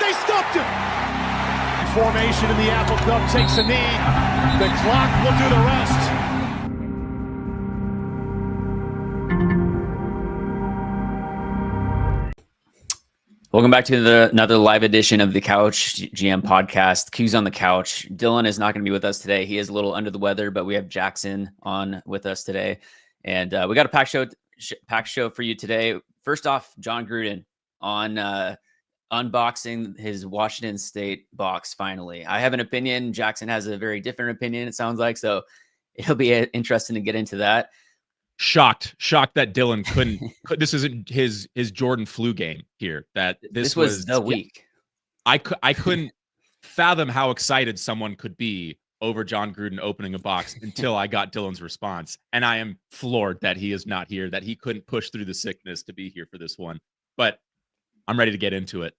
they stuffed him. Formation in the Apple Cup takes a knee. The clock will do the rest. Welcome back to another live edition of the Couch GM podcast. Coug's on the couch. Dylan is not going to be with us today. He is a little under the weather, but we have Jackson on with us today. And we got a packed show for you today. First off, Jon Gruden on unboxing his Washington State box finally. I have an opinion. Jackson has a very different opinion, it sounds like. So it'll be interesting to get into that. Shocked that Dylan couldn't. This isn't his Jordan flu game here. That this was the week. I couldn't fathom how excited someone could be over Jon Gruden opening a box until I got Dylan's response, and I am floored that he is not here. That he couldn't push through the sickness to be here for this one. But I'm ready to get into it.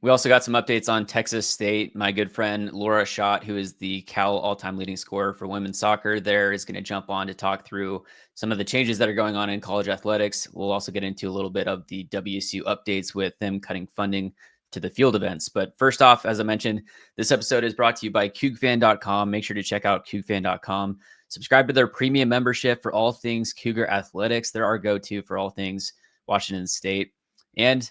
We also got some updates on Texas State. My good friend Laura Schott, who is the Cal all-time leading scorer for women's soccer, there is going to jump on to talk through some of the changes that are going on in college athletics. We'll also get into a little bit of the WSU updates with them cutting funding to the field events. But first off, as I mentioned, this episode is brought to you by CougFan.com. Make sure to check out CougFan.com. Subscribe to their premium membership for all things Cougar athletics. They're our go-to for all things Washington State. And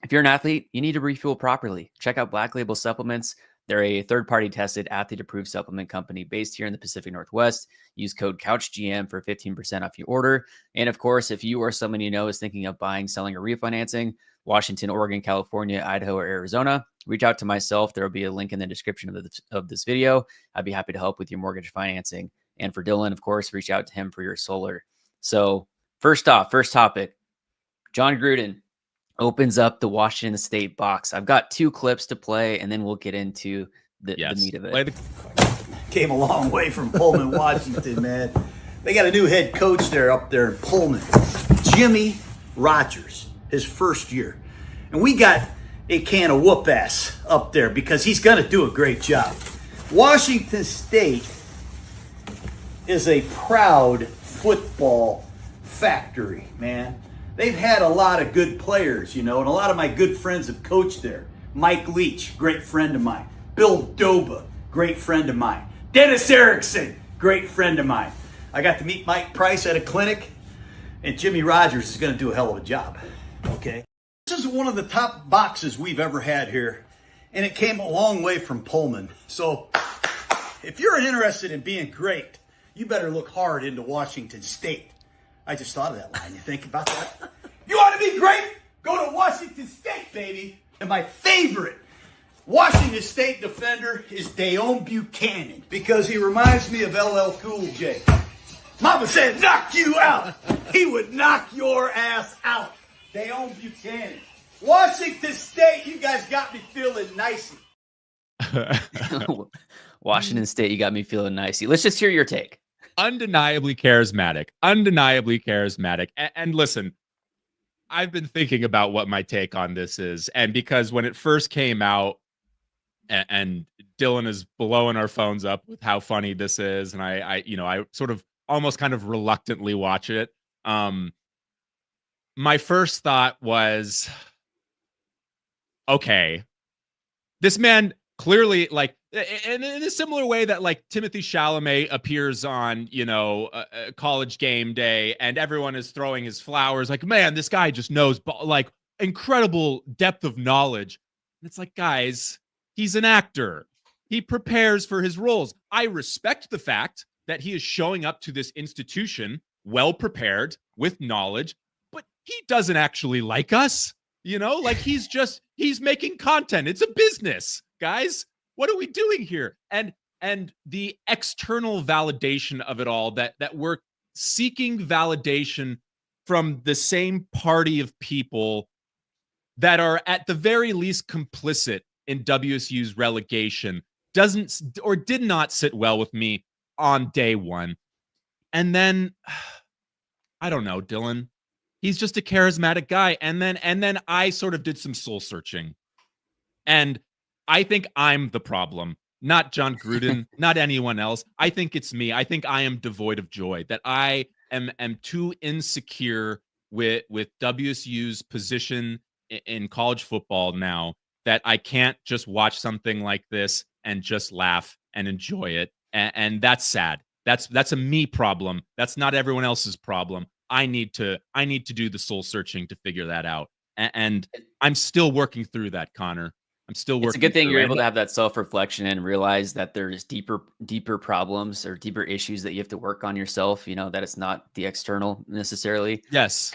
if you're an athlete, you need to refuel properly. Check out Black Label Supplements. They're a third-party tested athlete-approved supplement company based here in the Pacific Northwest. Use code CouchGM for 15% off your order. And of course, if you or someone you know is thinking of buying, selling, or refinancing, Washington, Oregon, California, Idaho, or Arizona, reach out to myself. There will be a link in the description of this video. I'd be happy to help with your mortgage financing. And for Dylan, of course, reach out to him for your solar. So first off, first topic, Jon Gruden opens up the Washington State box. I've got two clips to play, and then we'll get into the meat of it. Came a long way from Pullman, Washington, man. They got a new head coach up there in Pullman, Jimmy Rogers, his first year. And we got a can of whoop ass up there because he's going to do a great job. Washington State is a proud football factory, man. They've had a lot of good players, you know, and a lot of my good friends have coached there. Mike Leach, great friend of mine. Bill Doba, great friend of mine. Dennis Erickson, great friend of mine. I got to meet Mike Price at a clinic, and Jimmy Rogers is going to do a hell of a job, okay? This is one of the top boxes we've ever had here, and it came a long way from Pullman. So if you're interested in being great, you better look hard into Washington State. I just thought of that line. You think about that? You want to be great? Go to Washington State, baby. And my favorite Washington State defender is Dayon Buchanan because he reminds me of LL Cool J. Mama said, knock you out. He would knock your ass out. Dayon Buchanan. Washington State, you guys got me feeling nicey. Washington State, you got me feeling nicey. Let's just hear your take. Undeniably charismatic. And listen, I've been thinking about what my take on this is. And because when it first came out, and Dylan is blowing our phones up with how funny this is, and I sort of almost kind of reluctantly watch it. My first thought was, okay, this man clearly, like, and in a similar way that like Timothy Chalamet appears on, College Game Day and everyone is throwing his flowers. Like, man, this guy just knows like incredible depth of knowledge. And it's like, guys, he's an actor. He prepares for his roles. I respect the fact that he is showing up to this institution well prepared with knowledge, but he doesn't actually like us. Like he's making content. It's a business, guys. What are we doing here? And the external validation of it all, that we're seeking validation from the same party of people that are at the very least complicit in WSU's relegation did not sit well with me on day one. And then I don't know, Dylan. He's just a charismatic guy. And then I sort of did some soul searching. And I think I'm the problem, not Jon Gruden, not anyone else. I think it's me. I think I am devoid of joy, that I am too insecure with WSU's position in college football now that I can't just watch something like this and just laugh and enjoy it. And that's sad. That's a me problem. That's not everyone else's problem. I need to do the soul searching to figure that out. And I'm still working through that, Connor. I'm still working. It's a good thing through you're it. able to have that self-reflection and realize that there's deeper problems or deeper issues that you have to work on yourself, that it's not the external necessarily. Yes.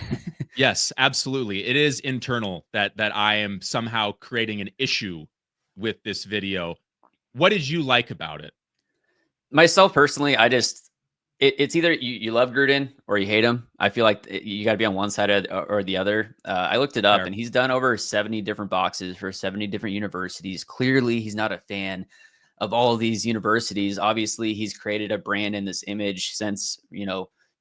Yes, absolutely. It is internal that I am somehow creating an issue with this video. What did you like about it? Myself personally, it's either you love Gruden or you hate him. I feel like you got to be on one side or the other. I looked it up, and he's done over 70 different boxes for 70 different universities. Clearly, he's not a fan of all of these universities. Obviously, he's created a brand and this image since,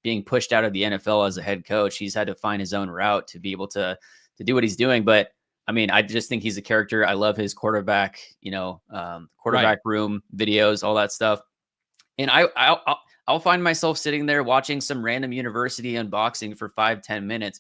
being pushed out of the NFL as a head coach. He's had to find his own route to be able to do what he's doing. But I mean, I just think he's a character. I love his quarterback, quarterback room videos, all that stuff. And I'll find myself sitting there watching some random university unboxing for 5-10 minutes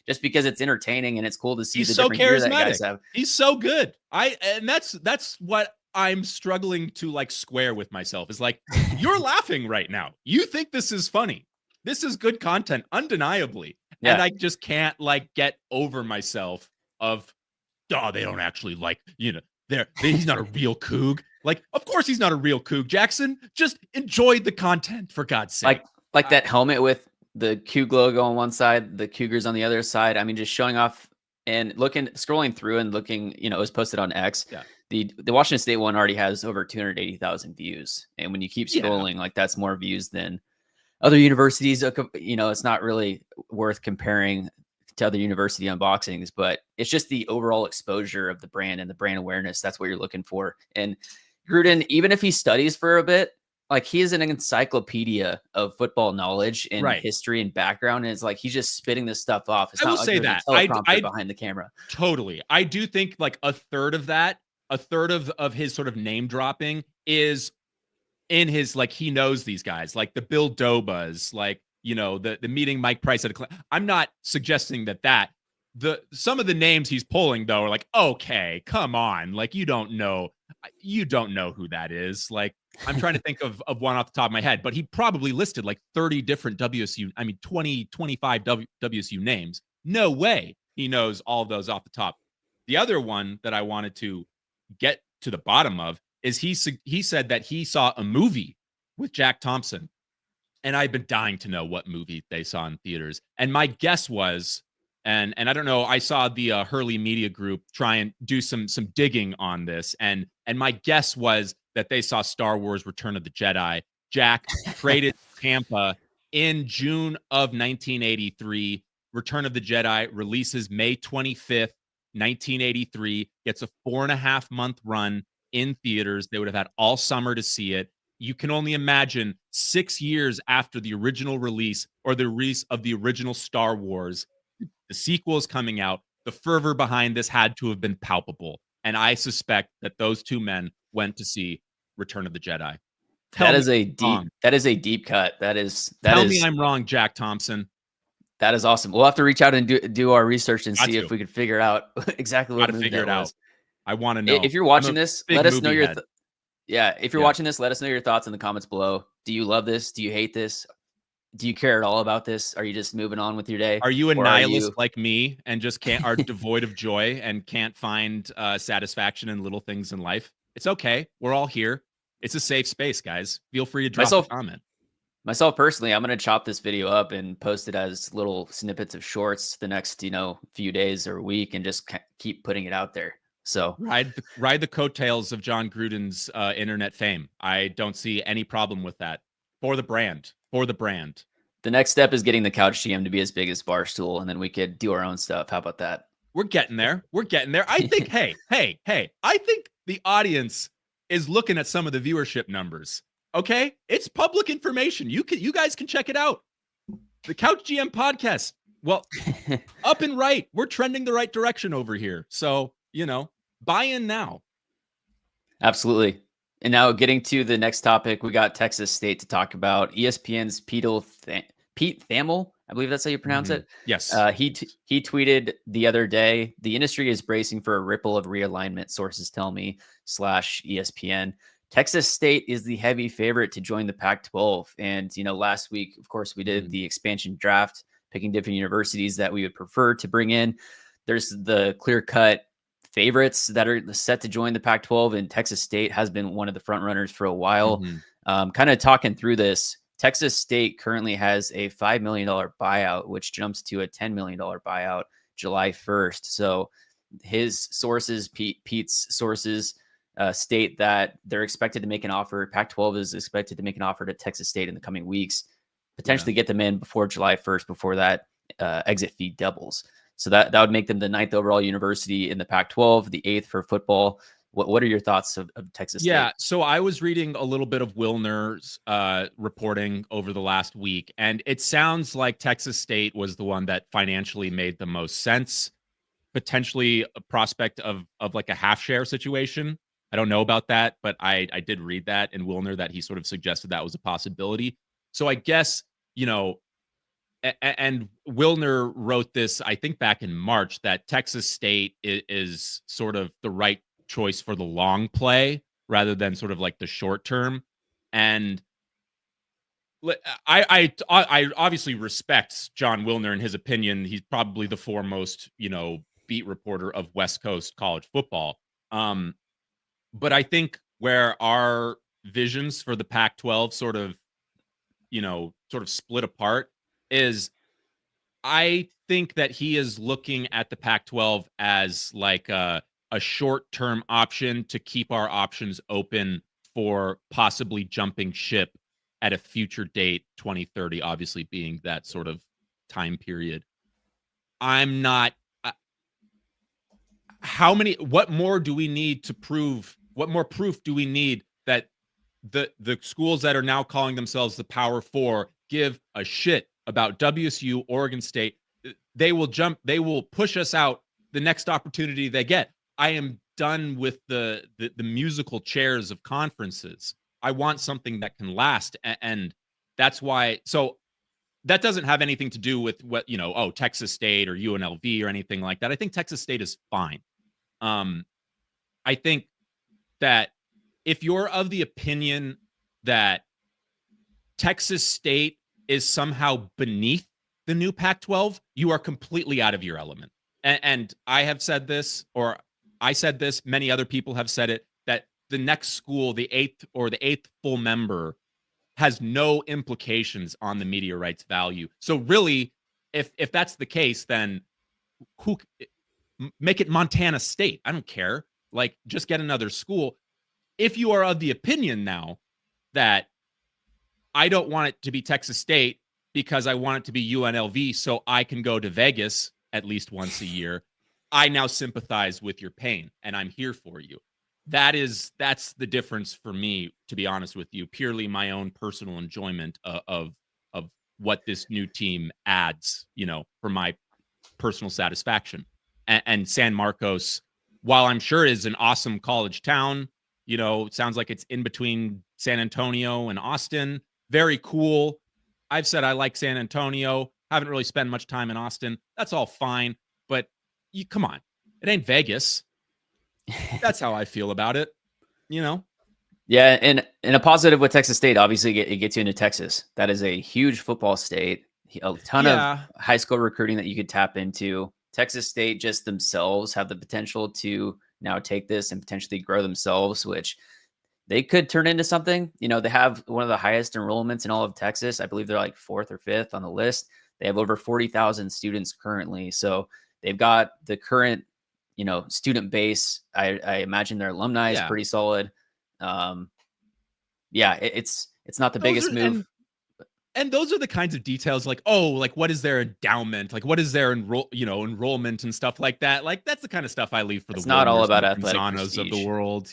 just because it's entertaining and it's cool to see the different gear that guys have. He's so good. And that's what I'm struggling to like square with myself is like, you're laughing right now. You think this is funny. This is good content, undeniably. Yeah. And I just can't like get over myself of, they don't actually like, he's not a real Coug. Like, of course he's not a real Coug, Jackson. Just enjoyed the content, for God's sake. Like that helmet with the Coug logo on one side, the Cougars on the other side. I mean, just showing off and scrolling through and looking, it was posted on X. Yeah. The Washington State one already has over 280,000 views. And when you keep scrolling, like that's more views than other universities. It's not really worth comparing to other university unboxings, but it's just the overall exposure of the brand and the brand awareness. That's what you're looking for. And Gruden, even if he studies for a bit, like he is an encyclopedia of football knowledge and history and background. And it's like, he's just spitting this stuff off. It's I will not say like that I behind the camera. Totally. I do think like a third of his sort of name dropping is in his, like, he knows these guys, like the Bill Dobas, like, the meeting Mike Price at I'm not suggesting that some of the names he's pulling though are like, okay, come on. Like, you don't know who that is. Like, I'm trying to think of one off the top of my head, but he probably listed like 30 different 20, 25 WSU names. No way he knows all of those off the top. The other one that I wanted to get to the bottom of is he said that he saw a movie with Jack Thompson. And I've been dying to know what movie they saw in theaters. And my guess was, and I don't know, I saw the Hurley Media Group try and do some digging on this. And my guess was that they saw Star Wars Return of the Jedi. Jack traded Tampa in June of 1983. Return of the Jedi releases May 25th, 1983. Gets a 4.5-month run in theaters. They would have had all summer to see it. You can only imagine 6 years after the original release or the release of the original Star Wars, the sequel is coming out. The fervor behind this had to have been palpable. And I suspect that those two men went to see Return of the Jedi. That is a deep cut. Tell me I'm wrong, Jack Thompson. That is awesome. We'll have to reach out and do our research and see if we could figure out exactly what movie that was. I want to know. If you're watching this, let us know your if you're watching this, let us know your thoughts in the comments below. Do you love this? Do you hate this? Do you care at all about this? Are you just moving on with your day? Are you a nihilist like me and just are devoid of joy and can't find satisfaction in little things in life? It's okay. We're all here. It's a safe space, guys. Feel free to drop a comment. Myself personally, I'm going to chop this video up and post it as little snippets of shorts the next, few days or week and just keep putting it out there. So ride the coattails of John Gruden's internet fame. I don't see any problem with that. For the brand. The next step is getting the Couch GM to be as big as Barstool, and then we could do our own stuff. How about that? We're getting there. I think, hey, I think the audience is looking at some of the viewership numbers. Okay? It's public information. You guys can check it out. The Couch GM podcast. Well, up and right. We're trending the right direction over here. So, buy in now. Absolutely. And now getting to the next topic, we got Texas State to talk about. ESPN's Pete Thamel, I believe that's how you pronounce it. Yes. He tweeted the other day, the industry is bracing for a ripple of realignment, sources tell me, /ESPN. Texas State is the heavy favorite to join the Pac-12. And, last week, of course, we did the expansion draft, picking different universities that we would prefer to bring in. There's the clear-cut favorites that are set to join the Pac-12, and Texas State has been one of the front runners for a while. Kind of talking through this, Texas State currently has a $5 million buyout, which jumps to a $10 million buyout July 1st. So his sources, Pete's sources, state that they're expected to make an offer. Pac-12 is expected to make an offer to Texas State in the coming weeks, potentially get them in before July 1st, before that exit fee doubles. So that would make them the 9th overall university in the Pac-12, the 8th for football. What are your thoughts of Texas State? Yeah, so I was reading a little bit of Wilner's reporting over the last week, and it sounds like Texas State was the one that financially made the most sense. Potentially a prospect of like a half share situation. I don't know about that, but I did read that in Wilner that he sort of suggested that was a possibility. So I guess, and Wilner wrote this, I think back in March, that Texas State is sort of the right choice for the long play rather than sort of like the short term. And I obviously respect John Wilner and his opinion. He's probably the foremost, beat reporter of West Coast college football. But I think where our visions for the Pac-12 sort of split apart is I think that he is looking at the Pac-12 as like a short-term option to keep our options open for possibly jumping ship at a future date, 2030, obviously being that sort of time period. I'm not. What more do we need to prove? What more proof do we need that the schools that are now calling themselves the Power Four give a shit about WSU, Oregon State? They will push us out the next opportunity they get. I am done with the musical chairs of conferences. I want something that can last. And that's why. So that doesn't have anything to do with what, Texas State or UNLV or anything like that. I think Texas State is fine. I think that if you're of the opinion that Texas State is somehow beneath the new Pac-12, you are completely out of your element. And I have said this, or I said this, many other people have said it, that the next school, the eighth full member, has no implications on the media rights value. So really, if that's the case, then make it Montana State. I don't care. Like, just get another school. If you are of the opinion now that I don't want it to be Texas State because I want it to be UNLV so I can go to Vegas at least once a year, I now sympathize with your pain and I'm here for you. That's the difference for me, to be honest with you, purely my own personal enjoyment of what this new team adds, for my personal satisfaction. And San Marcos, while I'm sure is an awesome college town, it sounds like it's in between San Antonio and Austin. Very cool. I've said I like San Antonio. Haven't really spent much time in Austin. That's all fine. But come on. It ain't Vegas. That's how I feel about it, Yeah, and a positive with Texas State, obviously, it gets you into Texas. That is a huge football state. A ton of high school recruiting that you could tap into. Texas State just themselves have the potential to now take this and potentially grow themselves, which they could turn into something. They have one of the highest enrollments in all of Texas. I believe they're like 4th or 5th on the list. They have over 40,000 students currently. So they've got the current, student base. I imagine their alumni is pretty solid. It's not the biggest move. And those are the kinds of details like, what is their endowment? Like, what is their enrollment and stuff like that? Like, that's the kind of stuff I leave for it's the not all about athletic Manzanos of the world,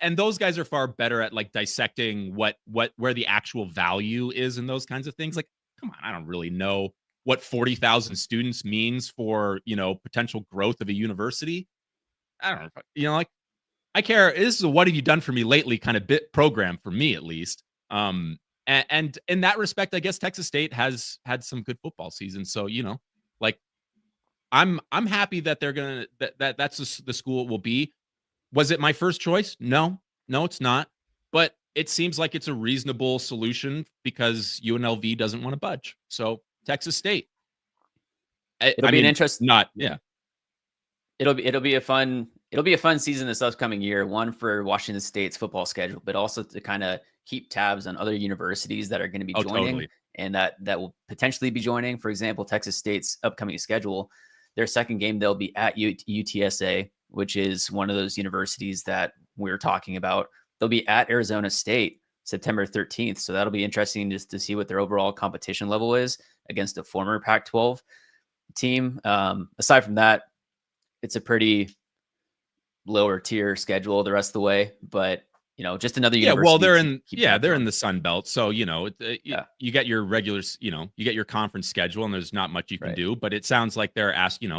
and those guys are far better at like dissecting where the actual value is in those kinds of things. Like, come on, I don't really know what 40,000 students means for, potential growth of a university. I don't know, I care. This is a what have you done for me lately kind of bit program for me, at least. And in that respect, I guess Texas State has had some good football seasons. So, like I'm happy that they're gonna that's the school it will be. Was it my first choice? No, it's not. But it seems like it's a reasonable solution because UNLV doesn't want to budge. So Texas State. It'll be an interest. Not Yeah. yeah. It'll be a fun season this upcoming year. One for Washington State's football schedule, but also to kind of keep tabs on other universities that are going to be joining Totally. and that will potentially be joining. For example, Texas State's upcoming schedule. Their second game, they'll be at UTSA, which is one of those universities that we're talking about. They'll be at Arizona State September 13th. So that'll be interesting just to see what their overall competition level is against a former Pac-12 team. Aside from that, it's a pretty lower tier schedule the rest of the way, but just another university. Yeah, well, they're in the Sun Belt, so you get your regular, you get your conference schedule, and there's not much you can do. But it sounds like they're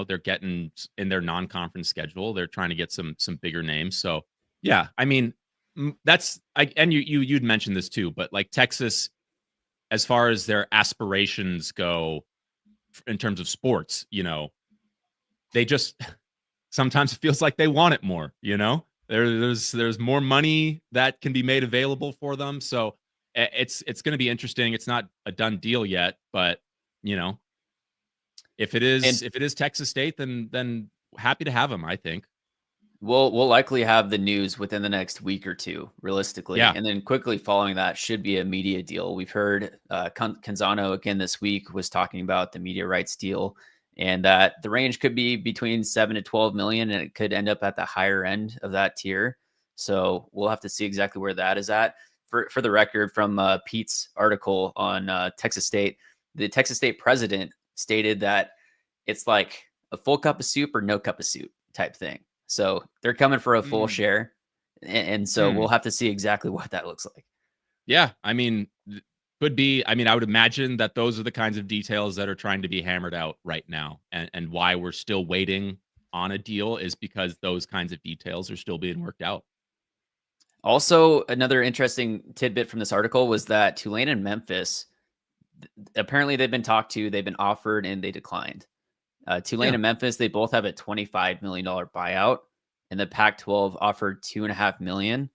they're getting in their non-conference schedule. They're trying to get some bigger names. So yeah, I mean, and you'd mentioned this too, but like Texas, as far as their aspirations go in terms of sports, they just sometimes it feels like they want it more. There's more money that can be made available for them. So it's going to be interesting. It's not a done deal yet, but if it is Texas State, then happy to have them, I think. We'll likely have the news within the next week or two, realistically. Yeah. And then quickly following that should be a media deal. We've heard Canzano again this week was talking about the media rights deal, and that the range could be between 7 to 12 million, and it could end up at the higher end of that tier. So we'll have to see exactly where that is at. For the record, from Pete's article on Texas State, the Texas State president stated that it's like a full cup of soup or no cup of soup type thing. So they're coming for a full share. And so we'll have to see exactly what that looks like. Yeah. I mean, could be. I mean, I would imagine that those are the kinds of details that are trying to be hammered out right now. And why we're still waiting on a deal is because those kinds of details are still being worked out. Also, another interesting tidbit from this article was that Tulane and Memphis, apparently they've been talked to, they've been offered, and they declined. Tulane and Memphis, they both have a $25 million buyout, and the Pac-12 offered $2.5 million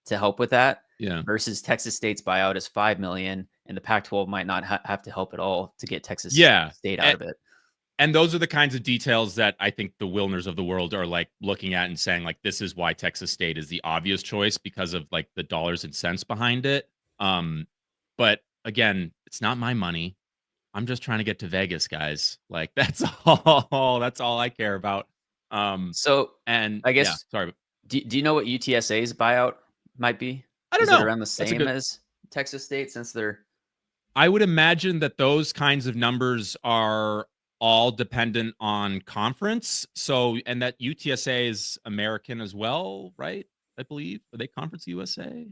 to help with that. Yeah. Versus Texas State's buyout is $5 million, and the Pac-12 might not have to help at all to get Texas State out of it. And those are the kinds of details that I think the Wilners of the world are like looking at and saying, like, this is why Texas State is the obvious choice because of like the dollars and cents behind it. But again, it's not my money. I'm just trying to get to Vegas, guys. Like that's all I care about. So and I guess, sorry. Do you know what UTSA's buyout might be? I don't know. Is it around the same as Texas State since they're? I would imagine that those kinds of numbers are all dependent on conference. So, and that UTSA is American as well, right? I believe. Are they Conference USA?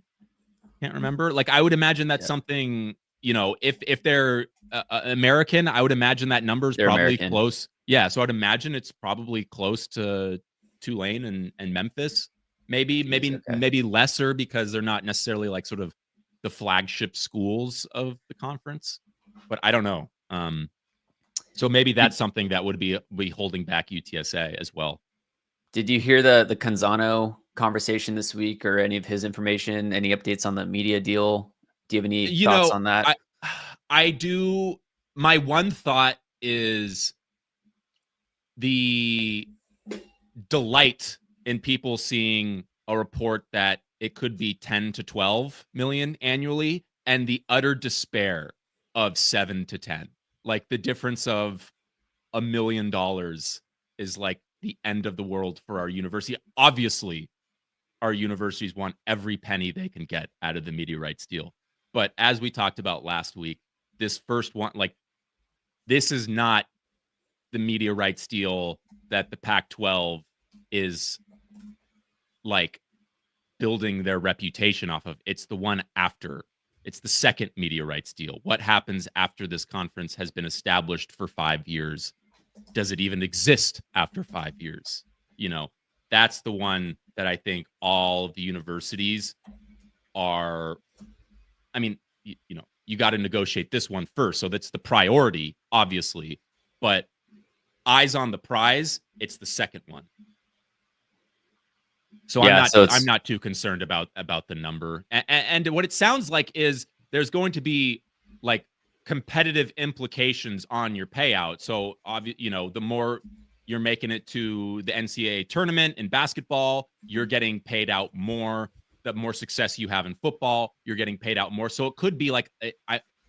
Can't remember. Like, I would imagine that's something, if they're American, I would imagine that number's probably American. close. Yeah. So I'd imagine it's probably close to Tulane and Memphis. Maybe lesser because they're not necessarily like sort of the flagship schools of the conference, but I don't know. So maybe that's something that would be holding back UTSA as well. Did you hear the Canzano conversation this week or any of his information? Any updates on the media deal? Do you have any thoughts on that? I do. My one thought is the delight in people seeing a report that it could be 10 to 12 million annually, and the utter despair of 7 to 10. Like the difference of $1 million is like the end of the world for our university. Obviously, our universities want every penny they can get out of the media rights deal. But as we talked about last week, this first one, like, this is not the media rights deal that the Pac-12 is like building their reputation off of. It's the one after. It's the second media rights deal. What happens after this conference has been established for 5 years? Does it even exist after 5 years? That's the one that I think all of the universities are. I mean, you got to negotiate this one first. So that's the priority, obviously. But eyes on the prize, it's the second one. So I'm not too concerned about the number. And what it sounds like is there's going to be like competitive implications on your payout. So the more you're making it to the NCAA tournament in basketball, you're getting paid out more. The more success you have in football, you're getting paid out more. So it could be like,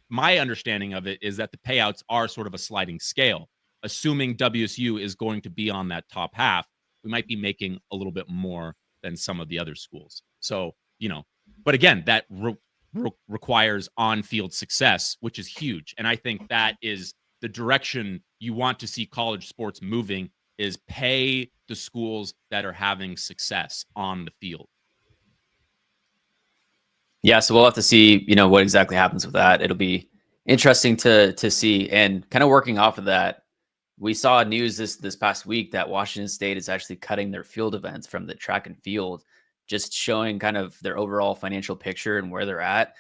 my understanding of it is that the payouts are sort of a sliding scale. Assuming WSU is going to be on that top half, we might be making a little bit more than some of the other schools. So, but again, that requires on-field success, which is huge. And I think that is the direction you want to see college sports moving, is pay the schools that are having success on the field. Yeah, so we'll have to see, what exactly happens with that. It'll be interesting to see. And kind of working off of that, we saw news this past week that Washington State is actually cutting their field events from the track and field, just showing kind of their overall financial picture and where they're at.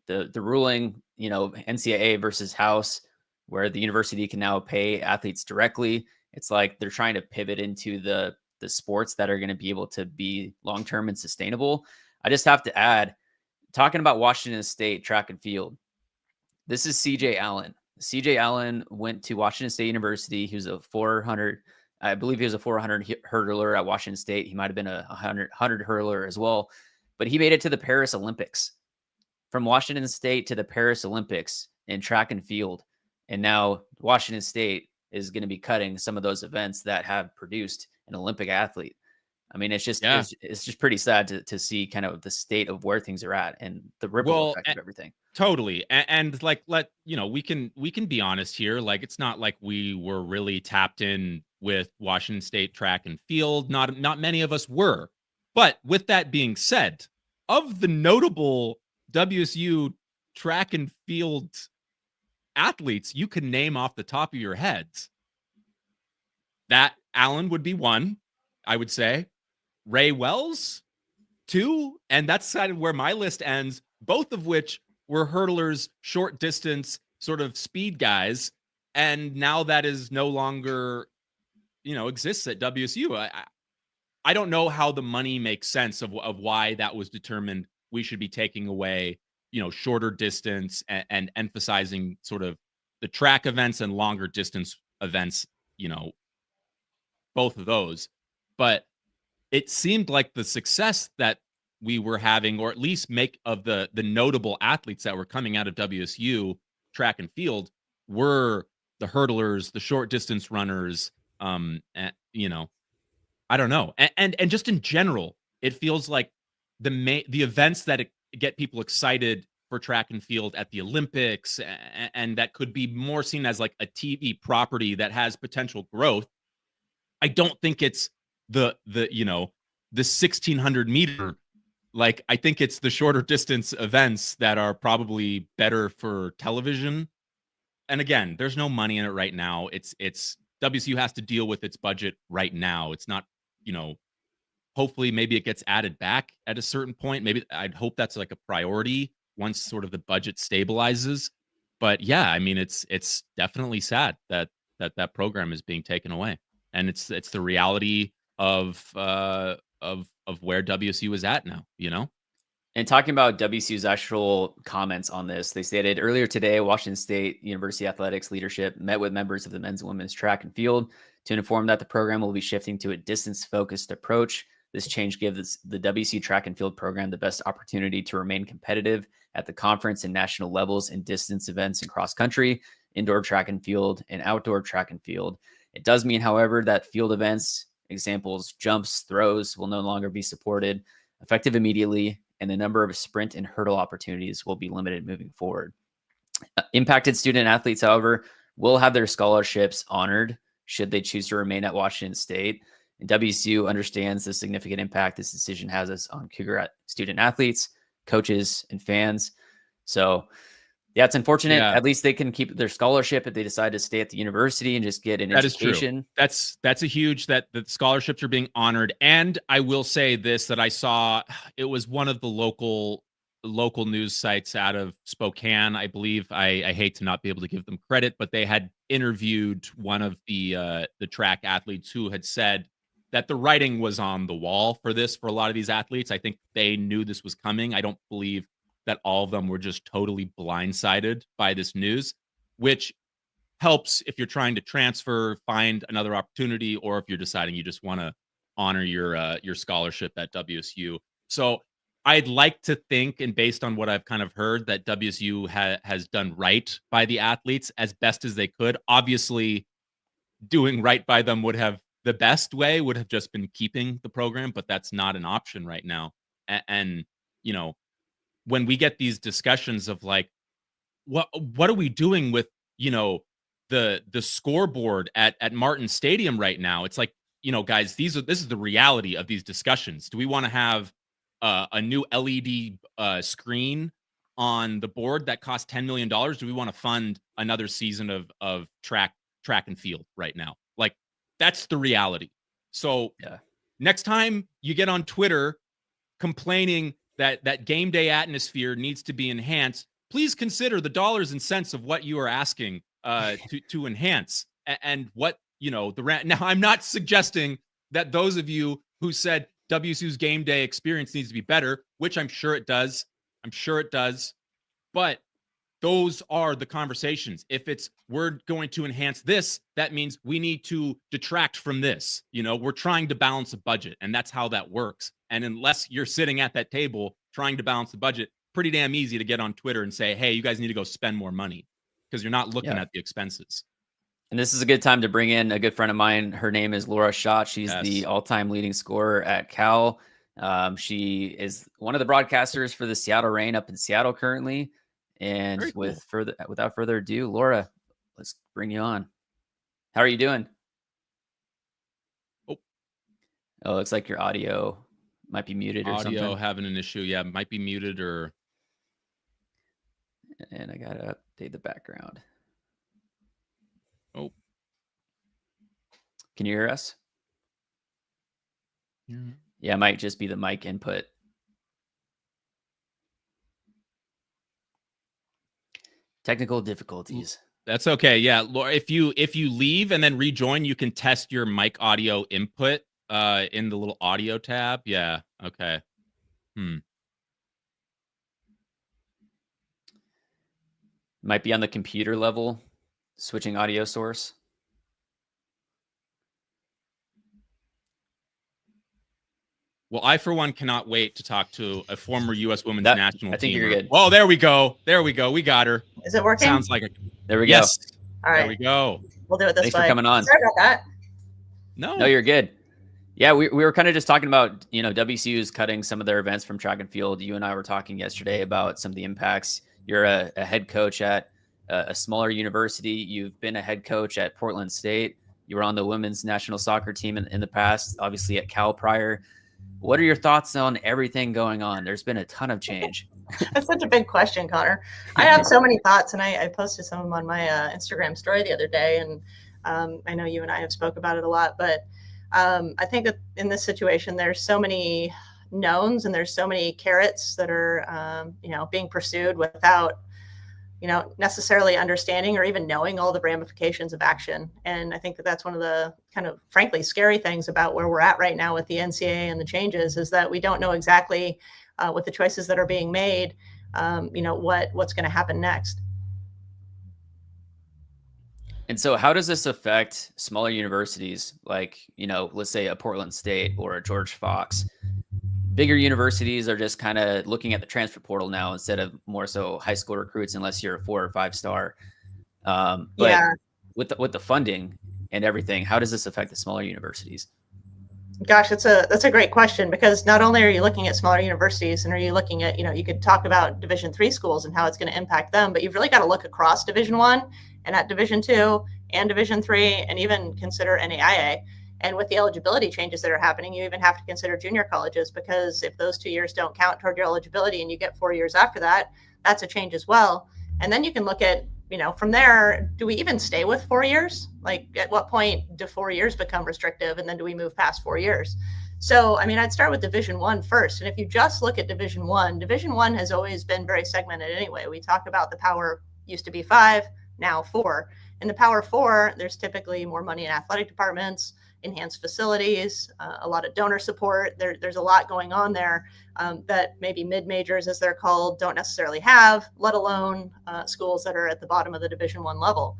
The ruling, NCAA versus House, where the university can now pay athletes directly. It's like they're trying to pivot into the sports that are going to be able to be long-term and sustainable. I just have to add, talking about Washington State track and field, this is CJ Allen. CJ Allen went to Washington State University. He was a 400, I believe he was a 400 hurdler at Washington State. He might have been a 100 hurdler as well, but he made it to the Paris Olympics. From Washington State to the Paris Olympics in track and field. And now Washington State is going to be cutting some of those events that have produced an Olympic athlete. I mean, it's just pretty sad to see kind of the state of where things are at and the ripple effect of everything. Totally. And like, we can be honest here. Like, it's not like we were really tapped in with Washington State track and field. Not many of us were. But with that being said, of the notable WSU track and field athletes you can name off the top of your heads, that Allen would be one, I would say. Ray Wells, two, and that's kind of where my list ends, both of which were hurdlers, short distance, sort of speed guys, and now that is no longer, exists at WSU. I don't know how the money makes sense of why that was determined. We should be taking away, shorter distance and emphasizing sort of the track events and longer distance events, both of those. But it seemed like the success that we were having, or at least make of the notable athletes that were coming out of WSU track and field, were the hurdlers, the short distance runners. I don't know. And just in general, it feels like the events that get people excited for track and field at the Olympics, and that could be more seen as like a TV property that has potential growth. I don't think it's the 1600 meter. Like, I think it's the shorter distance events that are probably better for television. And again, there's no money in it right now. It's WSU has to deal with its budget right now. It's not, hopefully maybe it gets added back at a certain point. Maybe I'd hope that's like a priority once sort of the budget stabilizes. But yeah, I mean, it's definitely sad that program is being taken away. And it's the reality of where WSU is at now, And talking about WSU's actual comments on this, they stated earlier today, Washington State University athletics leadership met with members of the men's and women's track and field to inform that the program will be shifting to a distance-focused approach. This change gives the WSU track and field program the best opportunity to remain competitive at the conference and national levels in distance events and cross country, indoor track and field, and outdoor track and field. It does mean, however, that field events, examples, jumps, throws, will no longer be supported effective immediately, and the number of sprint and hurdle opportunities will be limited moving forward. Impacted student athletes, however, will have their scholarships honored should they choose to remain at Washington State. And WSU understands the significant impact this decision has on Cougar student athletes, coaches, and fans. So, yeah, it's unfortunate. Yeah. At least they can keep their scholarship if they decide to stay at the university and just get an education. Is true. That's a huge that the scholarships are being honored. And I will say this, that I saw, it was one of the local local news sites out of Spokane, I believe. I hate to not be able to give them credit, but they had interviewed one of the track athletes who had said that the writing was on the wall for a lot of these athletes. I think they knew this was coming. I don't believe that all of them were just totally blindsided by this news, which helps if you're trying to transfer, find another opportunity, or if you're deciding you just want to honor your scholarship at WSU. So I'd like to think, and based on what I've kind of heard, that WSU has done right by the athletes as best as they could. Obviously, doing right by them would have the best way would have just been keeping the program, but that's not an option right now. And you know, when we get these discussions of like, what are we doing with, you know, the scoreboard at Martin Stadium right now? It's like, you know, guys, this is the reality of these discussions. Do we want to have a new LED screen on the board that costs $10 million? Do we want to fund another season of track and field right now? Like, that's the reality. So next time you get on Twitter complaining that game day atmosphere needs to be enhanced, please consider the dollars and cents of what you are asking to enhance, and what, you know, now I'm not suggesting that those of you who said WSU's game day experience needs to be better, which I'm sure it does. But those are the conversations. If it's, we're going to enhance this, that means we need to detract from this. You know, we're trying to balance a budget, and that's how that works. And unless you're sitting at that table trying to balance the budget, pretty damn easy to get on Twitter and say, hey, you guys need to go spend more money, because you're not looking at the expenses. And this is a good time to bring in a good friend of mine. Her name is Laura Schott. She's the all-time leading scorer at Cal. She is one of the broadcasters for the Seattle Reign up in Seattle currently. And without further ado, Laura, let's bring you on. How are you doing? Oh, it looks like your audio might be muted or something. Audio having an issue. Yeah, might be muted or. And I gotta update the background. Oh, can you hear us? Yeah, it might just be the mic input. Technical difficulties. That's okay. Yeah, Laura, if you leave and then rejoin, you can test your mic audio input in the little audio tab. Yeah. Okay. Might be on the computer level, switching audio source. Well, I, for one, cannot wait to talk to a former U.S. women's national team. I think you're good. Oh, there we go. We got her. Is it working? Sounds like there we go. All right. There we go. We'll do it this way. Thanks for coming on. Sorry about that. No, you're good. Yeah, we were kind of just talking about, you know, WSU is cutting some of their events from track and field. You and I were talking yesterday about some of the impacts. You're a head coach at a smaller university. You've been a head coach at Portland State. You were on the women's national soccer team in the past, obviously at Cal prior. What are your thoughts on everything going on? There's been a ton of change. That's such a big question, Connor. I have so many thoughts, and I posted some of them on my Instagram story the other day, and I know you and I have spoke about it a lot, but I think that in this situation, there's so many knowns and there's so many carrots that are, being pursued without, necessarily understanding or even knowing all the ramifications of action. And I think that that's one of the kind of, frankly, scary things about where we're at right now with the NCAA and the changes, is that we don't know exactly with the choices that are being made, what's going to happen next. And so how does this affect smaller universities like, let's say a Portland State or a George Fox? Bigger universities are just kind of looking at the transfer portal now instead of more so high school recruits, unless you're a 4 or 5 star. With the funding and everything, how does this affect the smaller universities? Gosh, that's a great question, because not only are you looking at smaller universities and are you looking at, you could talk about Division III schools and how it's going to impact them, but you've really got to look across Division I and at Division II and Division III, and even consider NAIA. And with the eligibility changes that are happening, you even have to consider junior colleges, because if those 2 years don't count toward your eligibility and you get 4 years after that, that's a change as well. And then you can look at, from there, do we even stay with 4 years? Like, at what point do 4 years become restrictive? And then do we move past 4 years? So, I mean, I'd start with Division I first. And if you just look at Division I has always been very segmented anyway. We talk about the Power used to be 5, now 4. In the Power 4, there's typically more money in athletic departments, enhanced facilities, a lot of donor support. There's a lot going on there that maybe mid-majors, as they're called, don't necessarily have, let alone schools that are at the bottom of the Division I level.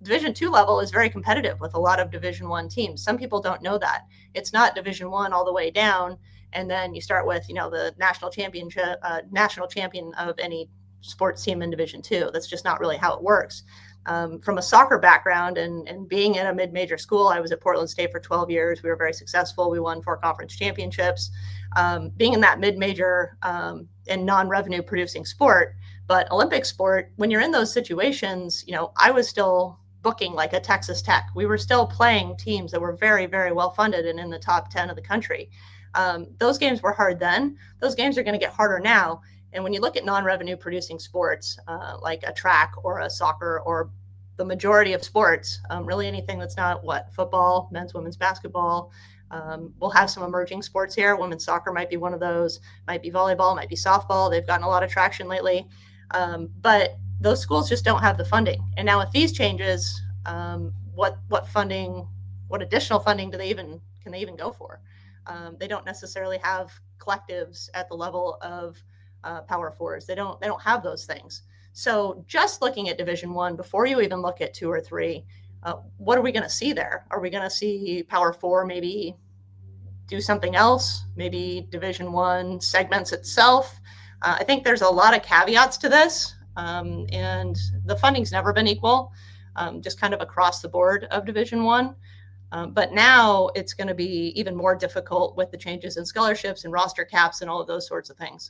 Division II level is very competitive with a lot of Division I teams. Some people don't know that. It's not Division I all the way down, and then you start with, the national champion of any sports team in Division II. That's just not really how it works. From a soccer background and being in a mid-major school, I was at Portland State for 12 years. We were very successful. We won 4 conference championships. Being in that mid-major and non-revenue producing sport, but Olympic sport, when you're in those situations, I was still booking like a Texas Tech. We were still playing teams that were very, very well funded and in the top 10 of the country. Those games were hard then. Those games are going to get harder now. And when you look at non-revenue producing sports, like a track or a soccer or the majority of sports, really anything that's not football, men's, women's basketball, we'll have some emerging sports here. Women's soccer might be one of those, might be volleyball, might be softball. They've gotten a lot of traction lately. But those schools just don't have the funding. And now with these changes, what additional funding can they even go for? They don't necessarily have collectives at the level of Power 4s. They don't have those things. So just looking at Division I, before you even look at 2 or 3, what are we going to see there? Are we going to see Power 4 maybe do something else? Maybe Division I segments itself? I think there's a lot of caveats to this, and the funding's never been equal, just kind of across the board of Division I. But now it's going to be even more difficult with the changes in scholarships and roster caps and all of those sorts of things.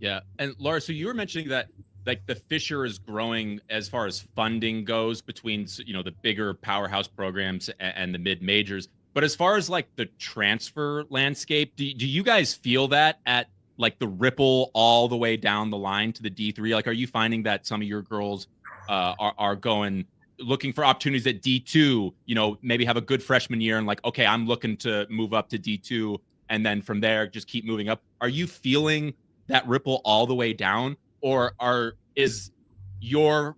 Yeah. And Laura, so you were mentioning that like the fissure is growing as far as funding goes between, the bigger powerhouse programs and the mid majors. But as far as like the transfer landscape, do you guys feel that at like the ripple all the way down the line to the D3? Like, are you finding that some of your girls are looking for opportunities at D2, maybe have a good freshman year and like, okay, I'm looking to move up to D2 and then from there just keep moving up? Are you feeling that ripple all the way down, or is your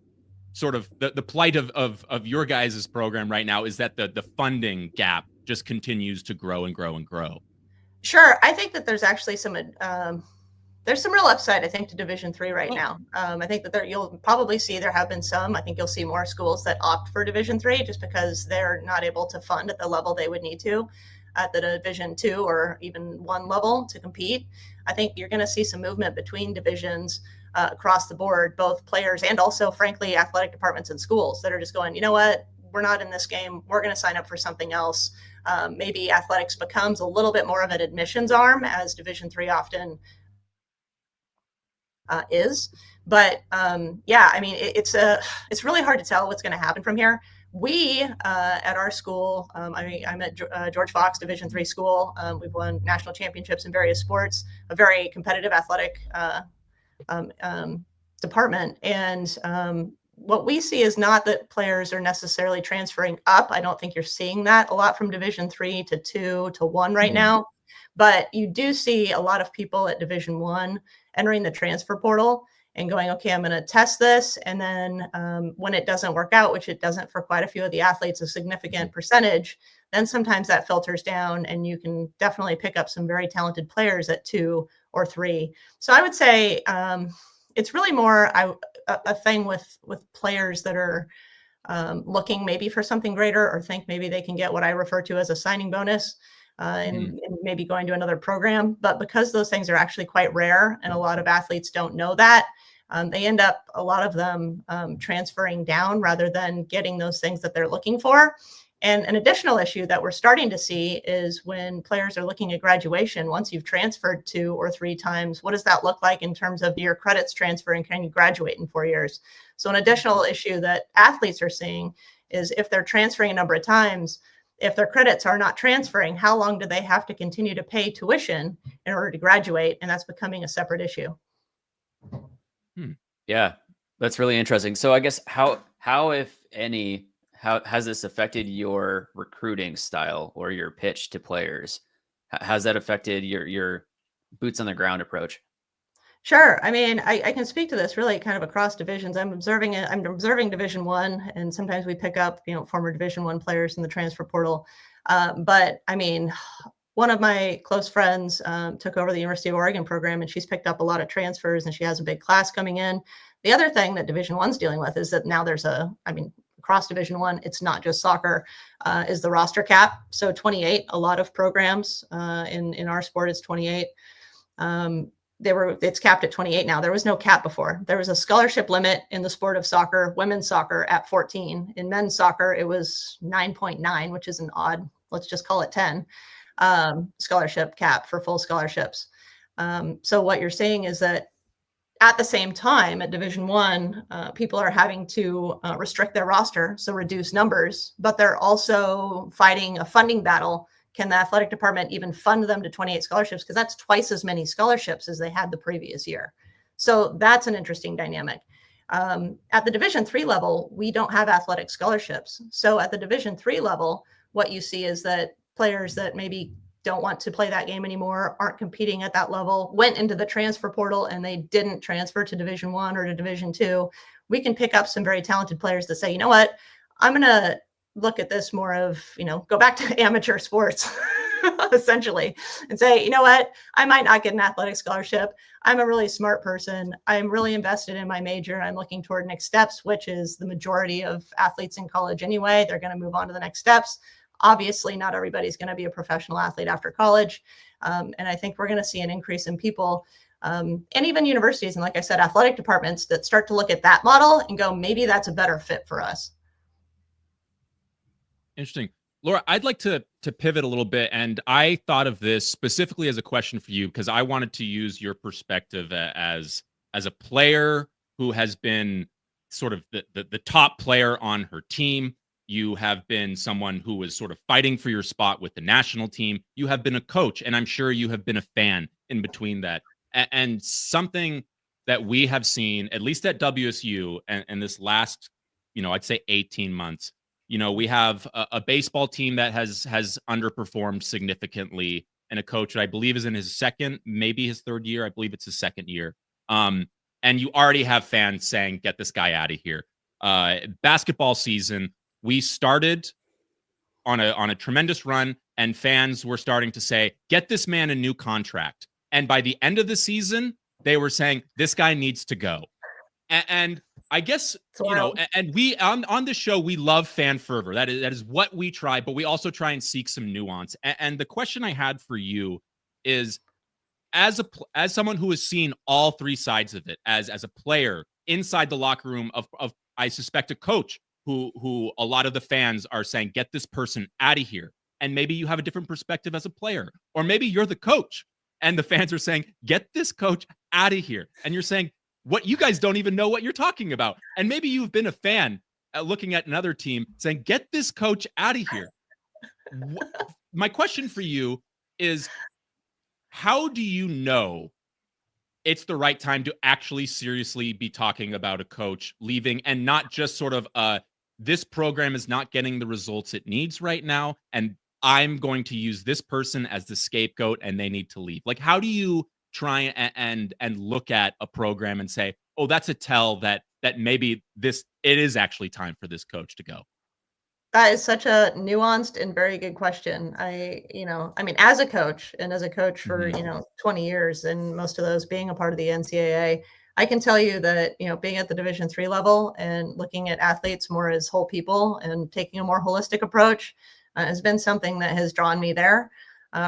sort of the plight of your guys' program right now is that the funding gap just continues to grow and grow and grow? Sure. I think that there's actually there's some real upside, I think, to Division III right now. I think that you'll probably see there have been some. I think you'll see more schools that opt for Division III just because they're not able to fund at the level they would need to at the Division II or even I level to compete. I think you're going to see some movement between divisions across the board, both players and also, frankly, athletic departments and schools that are just going, you know what, we're not in this game. We're going to sign up for something else. Maybe athletics becomes a little bit more of an admissions arm, as Division III often is. But yeah, I mean, it's really hard to tell what's going to happen from here. We at our school, I'm at George Fox Division III school. We've won national championships in various sports, a very competitive athletic department. And what we see is not that players are necessarily transferring up. I don't think you're seeing that a lot from Division III to 2 to 1 right now. But you do see a lot of people at Division I entering the transfer portal and going, okay, I'm going to test this. And then when it doesn't work out, which it doesn't for quite a few of the athletes, a significant percentage, then sometimes that filters down and you can definitely pick up some very talented players at 2 or 3. So I would say it's really more a thing with players that are looking maybe for something greater or think maybe they can get what I refer to as a signing bonus. And maybe going to another program. But because those things are actually quite rare and a lot of athletes don't know that, they end up, a lot of them, transferring down rather than getting those things that they're looking for. And an additional issue that we're starting to see is when players are looking at graduation, once you've transferred 2 or 3 times, what does that look like in terms of your credits transfer and can you graduate in 4 years? So an additional issue that athletes are seeing is if they're transferring a number of times, if their credits are not transferring, how long do they have to continue to pay tuition in order to graduate? And that's becoming a separate issue. Yeah, that's really interesting. So I guess how, if any, how has this affected your recruiting style or your pitch to players? How's that affected your boots on the ground approach? Sure. I mean, I can speak to this really kind of across divisions. I'm observing it. I'm observing Division I, and sometimes we pick up, former Division I players in the transfer portal. But I mean, one of my close friends took over the University of Oregon program, and she's picked up a lot of transfers, and she has a big class coming in. The other thing that Division I's dealing with is that now across Division I, it's not just soccer, is the roster cap. So 28, a lot of programs in our sport is 28. It's capped at 28 now. There was no cap before. There was a scholarship limit in the sport of soccer, women's soccer, at 14. In men's soccer, it was 9.9, which is an odd, let's just call it 10, scholarship cap for full scholarships. So what you're saying is that at the same time at Division I, people are having to restrict their roster, so reduce numbers, but they're also fighting a funding battle. Can the athletic department even fund them to 28 scholarships? Because that's twice as many scholarships as they had the previous year. So that's an interesting dynamic. At the Division III level, we don't have athletic scholarships. So at the Division III level, what you see is that players that maybe don't want to play that game anymore, aren't competing at that level, went into the transfer portal and they didn't transfer to Division I or to Division II. We can pick up some very talented players that say, you know what, I'm going to look at this more of, go back to amateur sports essentially and say, you know what, I might not get an athletic scholarship. I'm a really smart person. I'm really invested in my major. I'm looking toward next steps, which is the majority of athletes in college anyway. They're going to move on to the next steps. Obviously, not everybody's going to be a professional athlete after college. And I think we're going to see an increase in people and even universities. And like I said, athletic departments that start to look at that model and go, maybe that's a better fit for us. Interesting. Laura, I'd like to pivot a little bit. And I thought of this specifically as a question for you, because I wanted to use your perspective as a player who has been sort of the top player on her team. You have been someone who was sort of fighting for your spot with the national team. You have been a coach, and I'm sure you have been a fan in between that. And something that we have seen, at least at WSU, and this last, I'd say 18 months, we have a baseball team that has underperformed significantly, and a coach that I believe is in his second, maybe his third year. I believe it's his second year. And you already have fans saying, get this guy out of here. Basketball season, we started on a tremendous run, and fans were starting to say, get this man a new contract. And by the end of the season, they were saying, this guy needs to go. And I guess, and we on this show, we love fan fervor. That is what we try, but we also try and seek some nuance. And the question I had for you is, as someone who has seen all three sides of it, as a player inside the locker room of I suspect a coach who a lot of the fans are saying, get this person out of here. And maybe you have a different perspective as a player, or maybe you're the coach and the fans are saying, get this coach out of here. And you're saying, what, you guys don't even know what you're talking about. And maybe you've been a fan looking at another team saying, get this coach out of here. My question for you is, how do you know it's the right time to actually seriously be talking about a coach leaving, and not just sort of this program is not getting the results it needs right now, and I'm going to use this person as the scapegoat and they need to leave? Like, how do you try and look at a program and say, oh, that's a tell that maybe it is actually time for this coach to go? That is such a nuanced and very good question. As a coach, and as a coach for, 20 years, and most of those being a part of the NCAA, I can tell you that, being at the Division III level and looking at athletes more as whole people and taking a more holistic approach has been something that has drawn me there.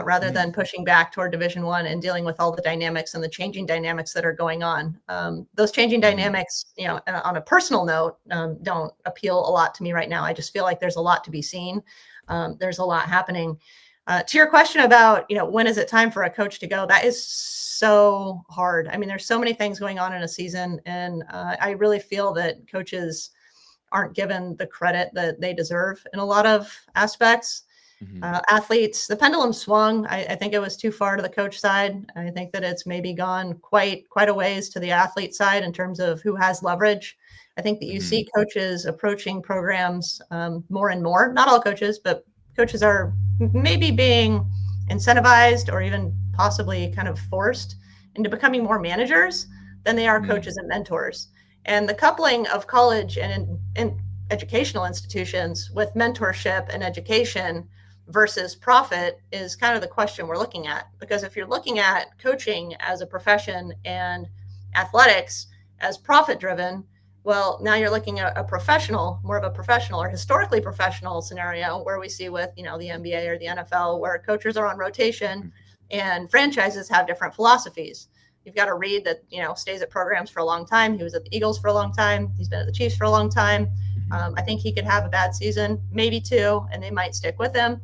Rather than pushing back toward Division I and dealing with all the dynamics and the changing dynamics that are going on. Those changing dynamics, on a personal note, don't appeal a lot to me right now. I just feel like there's a lot to be seen. There's a lot happening. To your question about, when is it time for a coach to go? That is so hard. I mean, there's so many things going on in a season, and I really feel that coaches aren't given the credit that they deserve in a lot of aspects. Athletes, the pendulum swung. I think it was too far to the coach side. I think that it's maybe gone quite a ways to the athlete side in terms of who has leverage. I think that you see coaches approaching programs more and more. Not all coaches, but coaches are maybe being incentivized or even possibly kind of forced into becoming more managers than they are coaches and mentors. And the coupling of college and educational institutions with mentorship and education versus profit is kind of the question we're looking at. Because if you're looking at coaching as a profession and athletics as profit driven, well, now you're looking at a professional, more of a professional or historically professional scenario where we see with, the NBA or the NFL, where coaches are on rotation and franchises have different philosophies. You've got a Reed that, stays at programs for a long time. He was at the Eagles for a long time. He's been at the Chiefs for a long time. I think he could have a bad season, maybe two, and they might stick with him.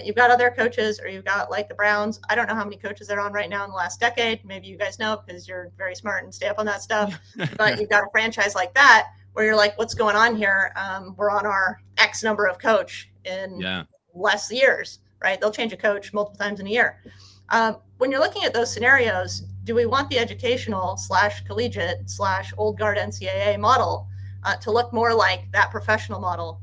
You've got other coaches, or you've got like the Browns. I don't know how many coaches they're on right now in the last decade. Maybe you guys know because you're very smart and stay up on that stuff. But you've got a franchise like that where you're like, what's going on here? We're on our X number of coach in less years, right? They'll change a coach multiple times in a year. When you're looking at those scenarios, do we want the educational / collegiate / old guard NCAA model to look more like that professional model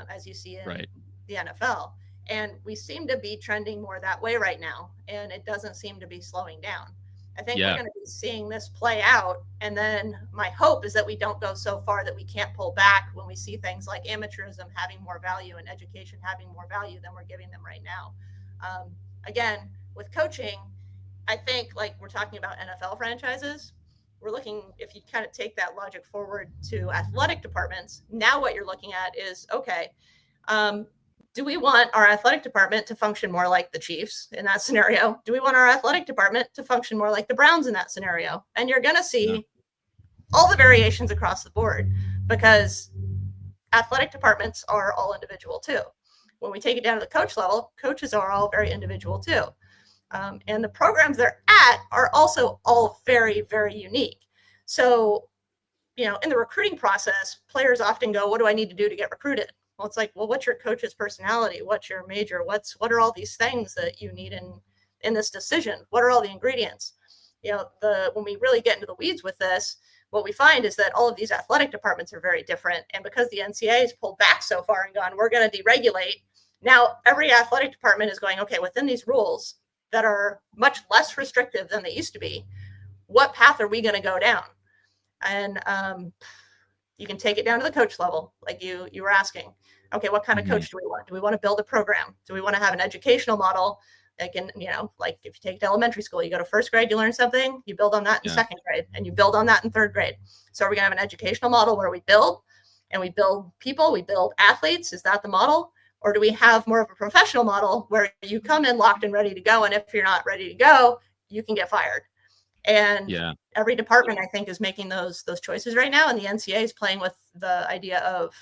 as you see in the NFL? And we seem to be trending more that way right now, and it doesn't seem to be slowing down. I think we're going to be seeing this play out, and then my hope is that we don't go so far that we can't pull back when we see things like amateurism having more value and education having more value than we're giving them right now. Again, with coaching, I think like we're talking about NFL franchises, we're looking, if you kind of take that logic forward to athletic departments, now what you're looking at is, okay, do we want our athletic department to function more like the Chiefs in that scenario? Do we want our athletic department to function more like the Browns in that scenario? And you're going to see all the variations across the board because athletic departments are all individual too. When we take it down to the coach level, coaches are all very individual too. And the programs they're at are also all very, very unique. So, in the recruiting process, players often go, what do I need to do to get recruited? Well, it's like, well, what's your coach's personality? What's your major? What are all these things that you need in this decision? What are all the ingredients? When we really get into the weeds with this, what we find is that all of these athletic departments are very different. And because the NCAA has pulled back so far and gone, we're going to deregulate. Now, every athletic department is going, okay, within these rules that are much less restrictive than they used to be, what path are we going to go down? And you can take it down to the coach level, like you were asking. Okay, what kind of coach do we want? Do we want to build a program? Do we want to have an educational model? Like like if you take it to elementary school, you go to first grade, you learn something, you build on that in second grade, and you build on that in third grade. So are we going to have an educational model where we build people, we build athletes? Is that the model? Or do we have more of a professional model where you come in locked and ready to go, and if you're not ready to go, you can get fired? And every department, I think, is making those choices right now, and the NCAA is playing with the idea of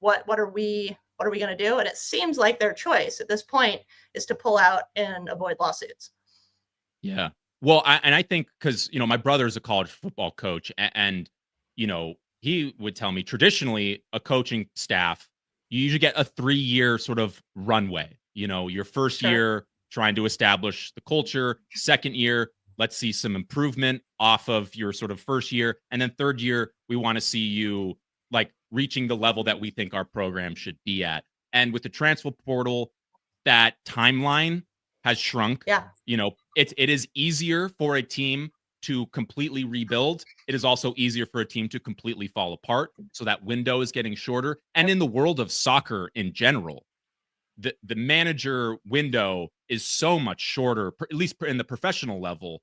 what are we going to do? And it seems like their choice at this point is to pull out and avoid lawsuits. Yeah. Well, I think because, my brother's a college football coach, and he would tell me traditionally a coaching staff, you usually get a 3-year sort of runway. Your first year trying to establish the culture, second year, let's see some improvement off of your sort of first year. And then third year, we want to see you like reaching the level that we think our program should be at. And with the transfer portal, that timeline has shrunk. Yeah. It is easier for a team to completely rebuild. It is also easier for a team to completely fall apart. So that window is getting shorter. And in the world of soccer in general, the manager window is so much shorter, at least in the professional level.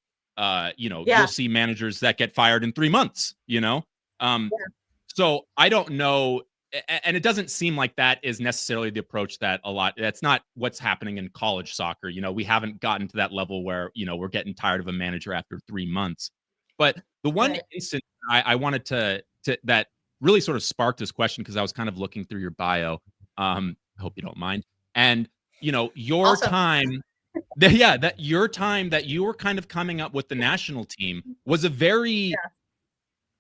You'll see managers that get fired in 3 months, So I don't know. And it doesn't seem like that is necessarily the approach that's not what's happening in college soccer. We haven't gotten to that level where, we're getting tired of a manager after 3 months. But the one instance I wanted to that really sort of sparked this question, because I was kind of looking through your bio. I hope you don't mind. And, your awesome. time, that your time that you were kind of coming up with the national team was a very,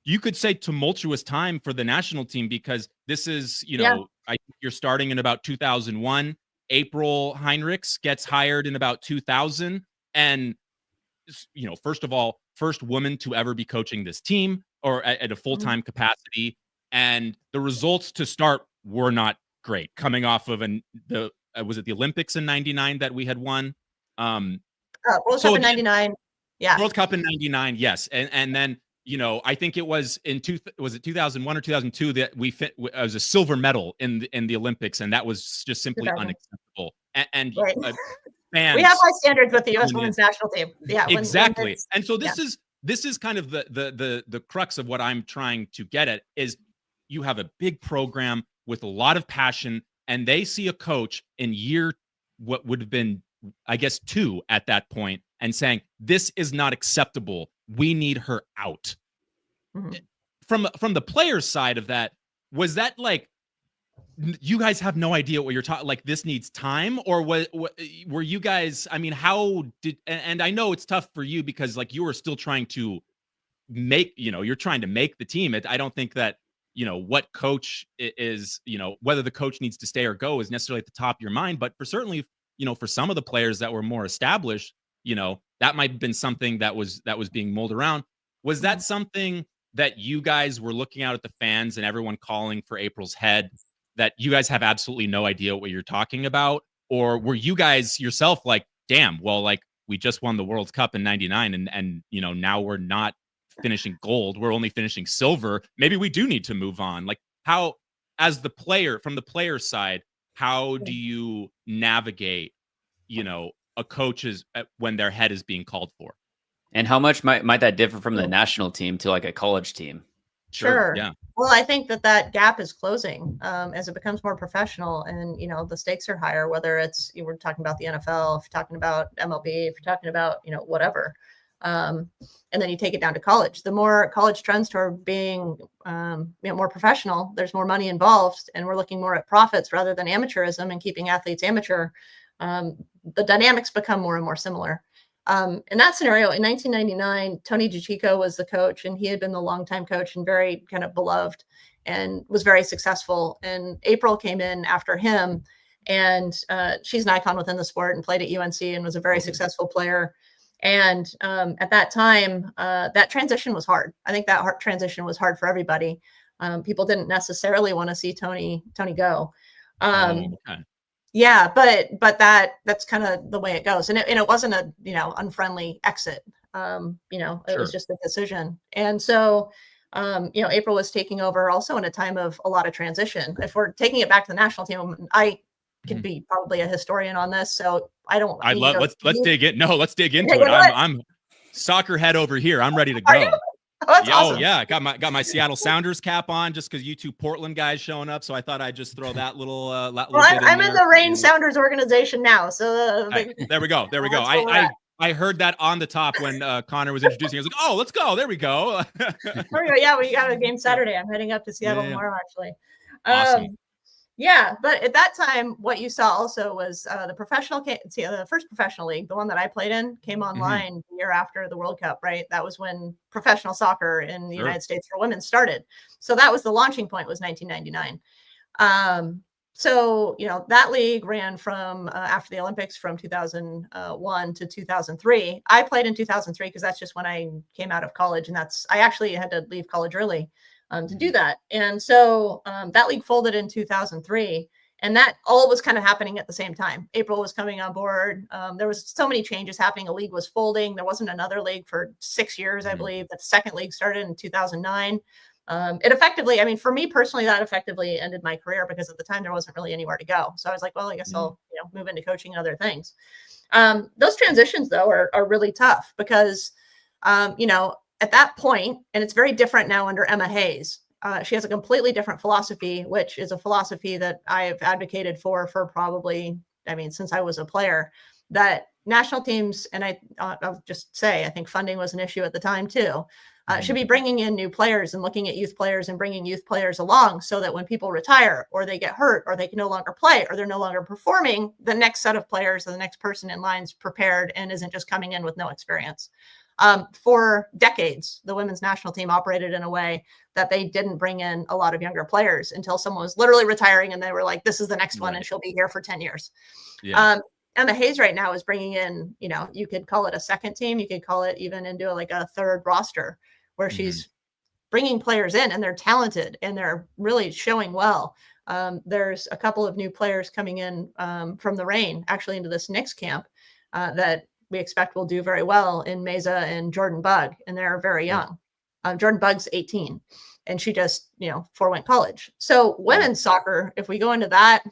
you could say, tumultuous time for the national team, because this is, I think you're starting in about 2001. April Heinrichs gets hired in about 2000. And, first of all, first woman to ever be coaching this team or at a full-time capacity. And the results to start were not great, coming off of was it the Olympics in 99 that we had won? World So Cup in again, '99. Yeah. World Cup in '99, yes, and then I think it was was it 2001 or 2002 that it was a silver medal in the Olympics, and that was just simply 2000. unacceptable. And Right. fans, We have high standards with the U.S. tune in. women's national team. Yeah, Exactly. it's, And so yeah. this is kind of the crux of what I'm trying to get at is you have a big program with a lot of passion, and they see a coach in what would have been, I guess, 2 at that point, and saying, this is not acceptable. We need her out. Mhm. From the players' side of that, was that like, you guys have no idea what you're talking, like this needs time, or were you guys, I mean, how did, and I know it's tough for you because like you were still trying to make, you're trying to make the team. I don't think that, what coach is, whether the coach needs to stay or go is necessarily at the top of your mind, but for certainly, for some of the players that were more established, that might have been something that was being mulled around. Was that something that you guys were looking out at the fans and everyone calling for April's head, that you guys have absolutely no idea what you're talking about? Or were you guys yourself like, damn, well, like we just won the World Cup in '99 and now we're not finishing gold, we're only finishing silver. Maybe we do need to move on. Like, how, as the player, from the player side, how do you navigate, a coach's when their head is being called for? And how much might that differ from the national team to like a college team? Sure. Yeah. Well, I think that gap is closing as it becomes more professional, and the stakes are higher. Whether it's we're talking about the NFL, if you're talking about MLB, if you're talking about whatever, and then you take it down to college. The more college trends toward being more professional, there's more money involved, and we're looking more at profits rather than amateurism and keeping athletes amateur. The dynamics become more and more similar. In that scenario, in 1999, Tony DiCicco was the coach, and he had been the longtime coach and very kind of beloved and was very successful. And April came in after him, and she's an icon within the sport and played at UNC and was a very successful player. And at that time, that transition was hard. I think that transition was hard for everybody. People didn't necessarily want to see Tony go. Okay. Yeah, but that's kind of the way it goes. And it wasn't a, unfriendly exit. It was just a decision. And so, April was taking over also in a time of a lot of transition. If we're taking it back to the national team, I could be probably a historian on this. So let's dig in. No, let's dig into it. I'm soccer head over here. I'm ready to go. Oh, that's awesome. Oh yeah, I got my Seattle Sounders cap on just because you 2 Portland guys showing up. So I thought I'd just throw that little. Well, I'm in the Reign Sounders organization now, so there we go. I heard that on the top when Connor was introducing. I was like, oh, let's go. There we go. There we go. Yeah, we got a game Saturday. I'm heading up to Seattle tomorrow, actually. Awesome. Yeah, but at that time, what you saw also was the first professional league, the one that I played in, came online the year after the World Cup, right? That was when professional soccer in the United States for women started. So that was the launching point, was 1999. So, that league ran from after the Olympics from 2001 to 2003. I played in 2003 because that's just when I came out of college. And I actually had to leave college early to do that. And so that league folded in 2003. And that all was kind of happening at the same time. April was coming on board. There was so many changes happening. A league was folding. There wasn't another league for 6 years, I believe. The second league started in 2009. It effectively, for me personally, that effectively ended my career because at the time there wasn't really anywhere to go. So I was like, well, I guess I'll move into coaching and other things. Those transitions, though, are really tough because, at that point, and it's very different now under Emma Hayes. She has a completely different philosophy, which is a philosophy that I've advocated for probably, since I was a player, that national teams, and I'll just say, I think funding was an issue at the time too, should be bringing in new players and looking at youth players and bringing youth players along so that when people retire or they get hurt or they can no longer play or they're no longer performing, the next set of players or the next person in line is prepared and isn't just coming in with no experience. For decades, the women's national team operated in a way that they didn't bring in a lot of younger players until someone was literally retiring and they were like, this is the next one and she'll be here for 10 years. Yeah. Emma Hayes right now is bringing in, you could call it a second team. You could call it even into a third roster where she's bringing players in and they're talented and they're really showing well. There's a couple of new players coming in from the Reign actually into this next camp. that we expect will do very well in Mesa and Jordan Bug, and they're very young. Jordan Bug's 18, and she just, forewent college. So women's soccer, if we go into that,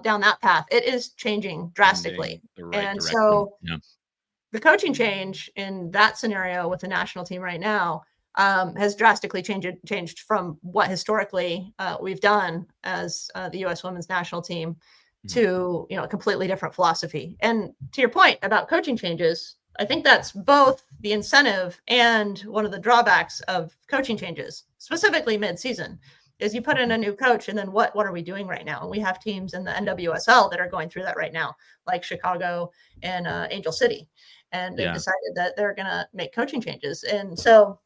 down that path, it is changing drastically. And so the coaching change in that scenario with the national team right now has drastically changed from what historically we've done as the U.S. women's national team to, a completely different philosophy. And to your point about coaching changes, I think that's both the incentive and one of the drawbacks of coaching changes, specifically mid-season, is you put in a new coach, and then what are we doing right now? And we have teams in the NWSL that are going through that right now, like Chicago and Angel City. And they've decided that they're going to make coaching changes. And so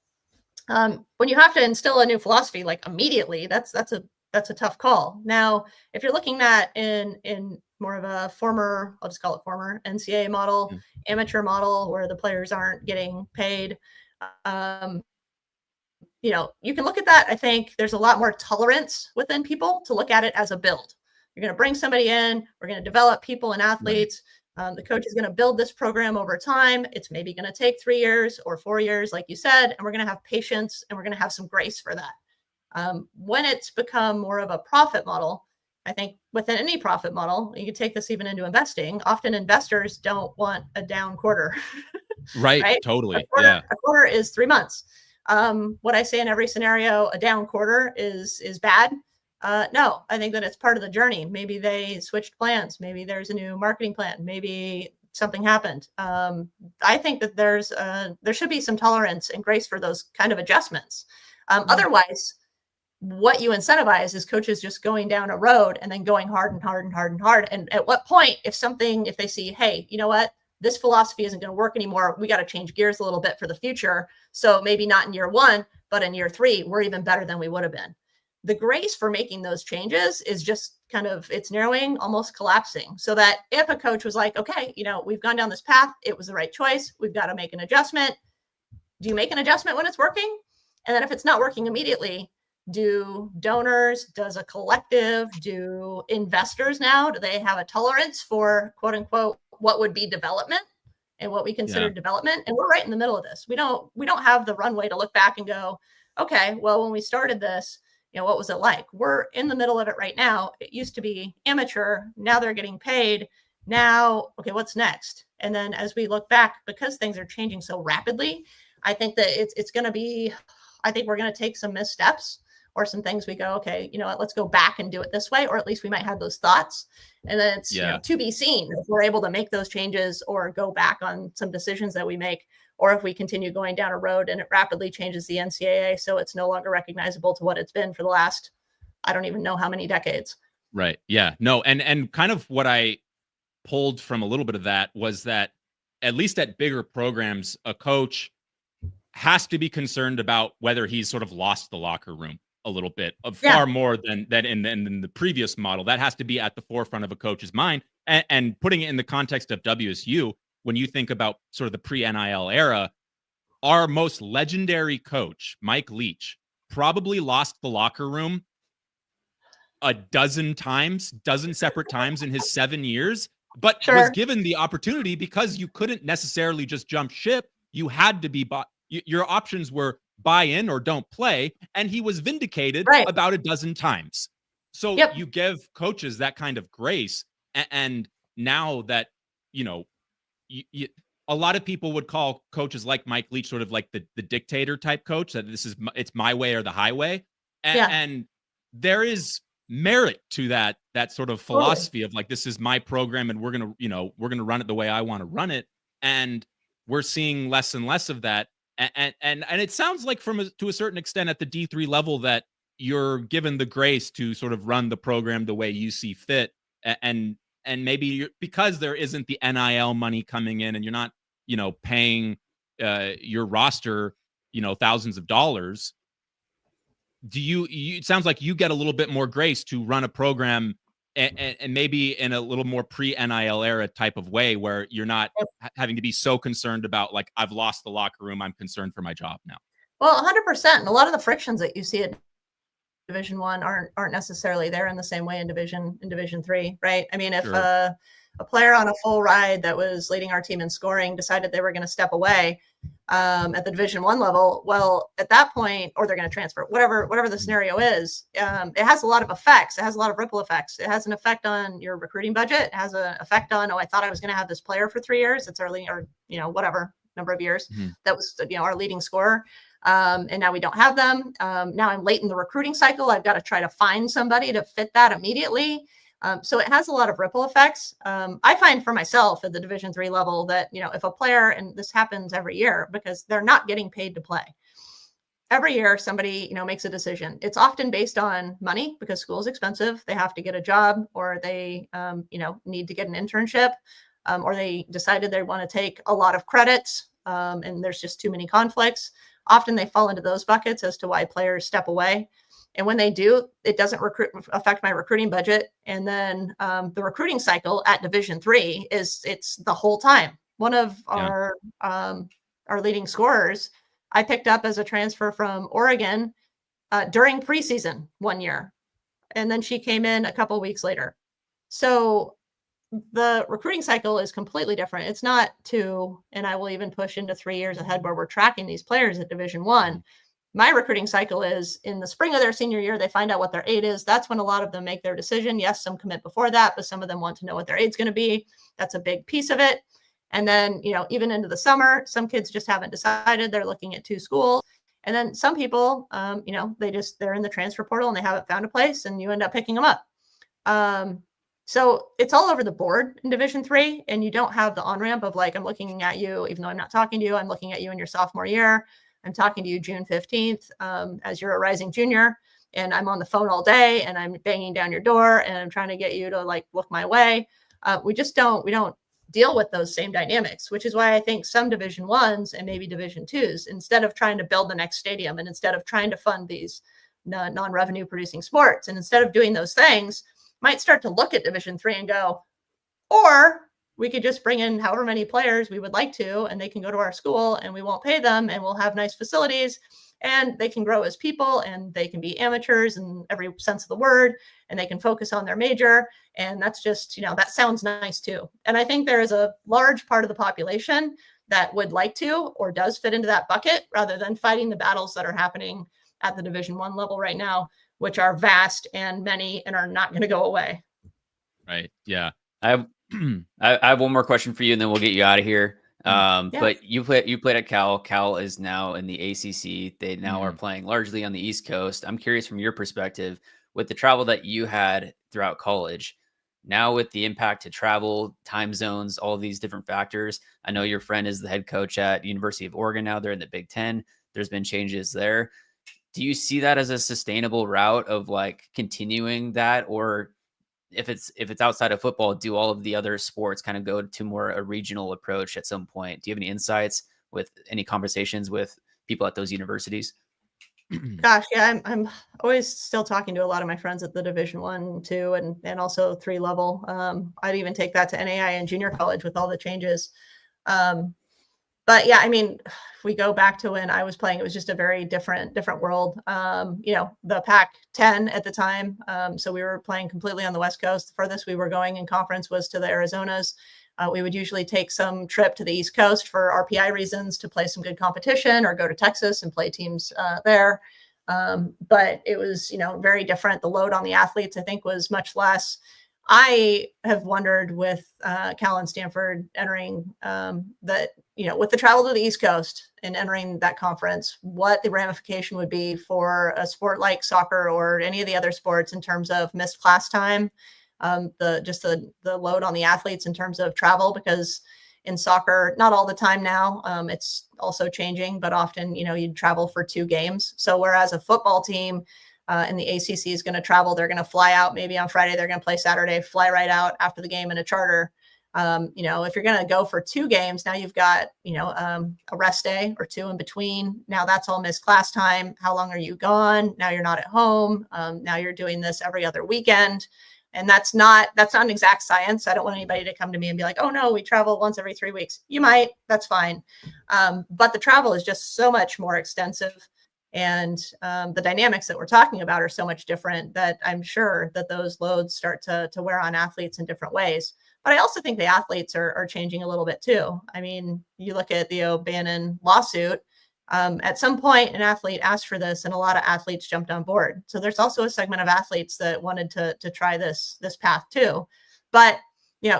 when you have to instill a new philosophy, like immediately, that's a tough call. Now, if you're looking at in more of a former, I'll just call it former NCAA model, amateur model, where the players aren't getting paid, you can look at that. I think there's a lot more tolerance within people to look at it as a build. You're going to bring somebody in, we're going to develop people and athletes. The coach is going to build this program over time. It's maybe going to take 3 years or 4 years, like you said, and we're going to have patience and we're going to have some grace for that. When it's become more of a profit model, I think within any profit model, you could take this even into investing. Often investors don't want a down quarter. Right? Totally. A quarter is 3 months. What I say in every scenario, a down quarter is bad. No, I think that it's part of the journey. Maybe they switched plans. Maybe there's a new marketing plan. Maybe something happened. I think that there should be some tolerance and grace for those kind of adjustments. Otherwise, what you incentivize is coaches just going down a road and then going hard and hard and hard and hard. And at what point, if they see, hey, you know what, this philosophy isn't going to work anymore, we got to change gears a little bit for the future. So maybe not in year 1, but in year 3, we're even better than we would have been. The grace for making those changes is just it's narrowing, almost collapsing, so that if a coach was like, okay, we've gone down this path, it was the right choice, we've got to make an adjustment. Do you make an adjustment when it's working? And then if it's not working immediately, do donors, does a collective, do investors now, do they have a tolerance for quote unquote what would be development and what we consider development? And we're right in the middle of this. We don't have the runway to look back and go, okay, well, when we started this, what was it like? We're in the middle of it right now. It used to be amateur. Now they're getting paid. Now, okay, what's next? And then as we look back, because things are changing so rapidly, I think that it's going to be, I think we're going to take some missteps or some things we go, okay, let's go back and do it this way, or at least we might have those thoughts. And then it's to be seen if we're able to make those changes or go back on some decisions that we make, or if we continue going down a road and it rapidly changes the NCAA so it's no longer recognizable to what it's been for the last, I don't even know how many decades. Right. Yeah. No. And kind of what I pulled from a little bit of that was that at least at bigger programs, a coach has to be concerned about whether he's sort of lost the locker room a little bit, of far more than in the previous model. That has to be at the forefront of a coach's mind. And putting it in the context of WSU, when you think about sort of the pre-NIL era, our most legendary coach, Mike Leach, probably lost the locker room a dozen separate times in his 7 years, but was given the opportunity because you couldn't necessarily just jump ship. You had to be your options were buy in or don't play, and he was vindicated about a dozen times. So you give coaches that kind of grace, and now that a lot of people would call coaches like Mike Leach sort of like the dictator type coach, that it's my way or the highway, and there is merit to that sort of philosophy of like, this is my program and we're gonna run it the way I want to run it, and we're seeing less and less of that. And it sounds like to a certain extent at the D3 level that you're given the grace to sort of run the program the way you see fit, and maybe because there isn't the NIL money coming in and you're not paying your roster thousands of dollars. It sounds like you get a little bit more grace to run a program and maybe in a little more pre-NIL era type of way, where you're not having to be so concerned about like, I've lost the locker room, I'm concerned for my job now. Well, 100%. And a lot of the frictions that you see at Division I aren't necessarily there in the same way in Division 3, right? I mean, if a player on a full ride that was leading our team in scoring decided they were going to step away at the Division I level, well, at that point, or they're going to transfer, whatever the scenario is, it has a lot of effects. It has a lot of ripple effects. It has an effect on your recruiting budget. It has an effect on, I thought I was going to have this player for 3 years. It's our leading, or whatever number of years. That was our leading scorer. And now we don't have them. Now I'm late in the recruiting cycle. I've got to try to find somebody to fit that immediately. So it has a lot of ripple effects. I find for myself at the Division III level that, if a player, and this happens every year because they're not getting paid to play. Every year, somebody, makes a decision. It's often based on money because school is expensive. They have to get a job, or they, need to get an internship, or they decided they want to take a lot of credits, and there's just too many conflicts. Often they fall into those buckets as to why players step away. And when they do, it doesn't affect my recruiting budget. And then the recruiting cycle at Division III it's the whole time. One of our leading scorers, I picked up as a transfer from Oregon during preseason one year. And then she came in a couple of weeks later. So the recruiting cycle is completely different. It's not 2, and I will even push into 3 years ahead where we're tracking these players at Division I. My recruiting cycle is in the spring of their senior year. They find out what their aid is. That's when a lot of them make their decision. Yes, some commit before that, but some of them want to know what their aid's going to be. That's a big piece of it. And then, even into the summer, some kids just haven't decided. They're looking at 2 schools. And then some people, they're in the transfer portal and they haven't found a place, and you end up picking them up. So it's all over the board in Division III, and you don't have the on-ramp of I'm looking at you, even though I'm not talking to you, I'm looking at you in your sophomore year. I'm talking to you June 15th as you're a rising junior, and I'm on the phone all day, and I'm banging down your door, and I'm trying to get you to look my way. We don't deal with those same dynamics, which is why I think some Division I's and maybe Division II's, instead of trying to build the next stadium, and instead of trying to fund these non-revenue producing sports, and instead of doing those things, might start to look at Division III and go, or we could just bring in however many players we would like to, and they can go to our school and we won't pay them, and we'll have nice facilities, and they can grow as people, and they can be amateurs in every sense of the word, and they can focus on their major. And that's just, that sounds nice too. And I think there is a large part of the population that would like to, or does fit into that bucket, rather than fighting the battles that are happening at the Division I level right now, which are vast and many and are not going to go away. Right. Yeah. I have one more question for you, and then we'll get you out of here. But you played at Cal. Cal is now in the ACC. They now are playing largely on the East Coast. I'm curious from your perspective, with the travel that you had throughout college, now with the impact to travel, time zones, all of these different factors. I know your friend is the head coach at University of Oregon now. They're in the Big Ten. There's been changes there. Do you see that as a sustainable route of continuing that, or if it's outside of football, do all of the other sports kind of go to more a regional approach at some point? Do you have any insights with any conversations with people at those universities? Gosh, yeah, I'm always still talking to a lot of my friends at the Division I, II, and also 3 level. I'd even take that to NAI and junior college with all the changes. But yeah, if we go back to when I was playing, it was just a very different world. The Pac-10 at the time. So we were playing completely on the West Coast. The furthest we were going in conference was to the Arizonas. We would usually take some trip to the East Coast for RPI reasons to play some good competition, or go to Texas and play teams there. But it was, very different. The load on the athletes, I think, was much less. I have wondered with Cal and Stanford entering that, with the travel to the East Coast and entering that conference, what the ramification would be for a sport like soccer or any of the other sports in terms of missed class time, the load on the athletes in terms of travel, because in soccer, not all the time now, it's also changing, but often, you'd travel for 2 games. So whereas a football team and the ACC is going to travel, they're going to fly out maybe on Friday, they're going to play Saturday, fly right out after the game in a charter. If you're going to go for 2 games, now you've got, a rest day or 2 in between. Now that's all missed class time. How long are you gone? Now you're not at home. Now you're doing this every other weekend. And that's not an exact science. I don't want anybody to come to me and be like, oh no, we travel once every 3 weeks. You might, that's fine. But the travel is just so much more extensive. And the dynamics that we're talking about are so much different that I'm sure that those loads start to wear on athletes in different ways. But I also think the athletes are changing a little bit too. I mean, you look at the O'Bannon lawsuit. At some point, an athlete asked for this, and a lot of athletes jumped on board. So there's also a segment of athletes that wanted to try this path too. But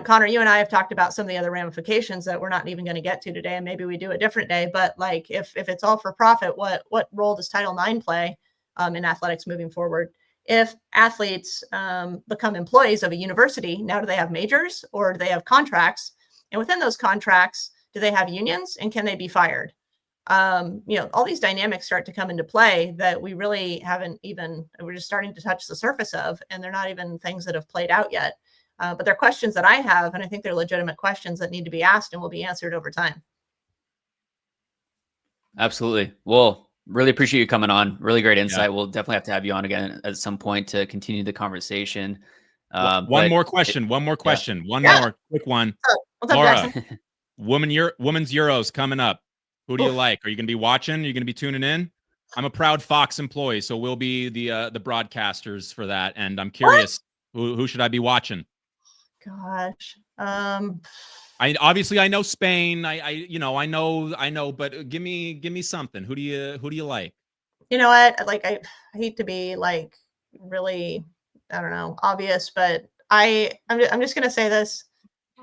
Connor, you and I have talked about some of the other ramifications that we're not even going to get to today, and maybe we do a different day. But like, if it's all for profit, what role does Title IX play in athletics moving forward? If athletes become employees of a university, now do they have majors or do they have contracts? And within those contracts, do they have unions, and can they be fired? All these dynamics start to come into play that we really we're just starting to touch the surface of, and they're not even things that have played out yet. But they're questions that I have, and I think they're legitimate questions that need to be asked and will be answered over time. Absolutely. Well, really appreciate you coming on. Really great insight. We'll definitely have to have you on again at some point to continue the conversation. One more question. One more quick one. What's up, Laura, Jackson? women's Euros coming up. Who do you like? Are you going to be watching? Are you going to be tuning in? I'm a proud Fox employee, so we'll be the broadcasters for that. And I'm curious, who should I be watching? Gosh. I know Spain. I know, but give me something. Who do you like? You know what? Like, I hate to be like really, I don't know, obvious, but I'm just going to say this.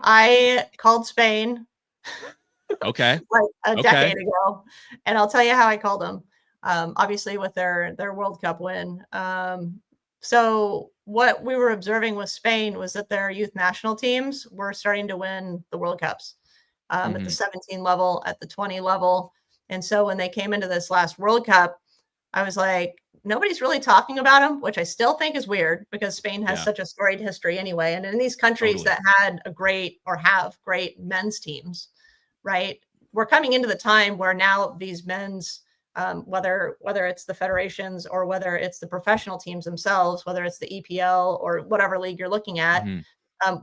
I called Spain. Okay. Like a decade ago. And I'll tell you how I called them. Obviously with their World Cup win. So what we were observing with Spain was that their youth national teams were starting to win the World Cups at the 17 level, at the 20 level. And so when they came into this last World Cup, I was like, nobody's really talking about them, which I still think is weird because Spain has such a storied history anyway. And in these countries that had have great men's teams, right? We're coming into the time where now these men's, whether it's the federations or whether it's the professional teams themselves, whether it's the EPL or whatever league you're looking at,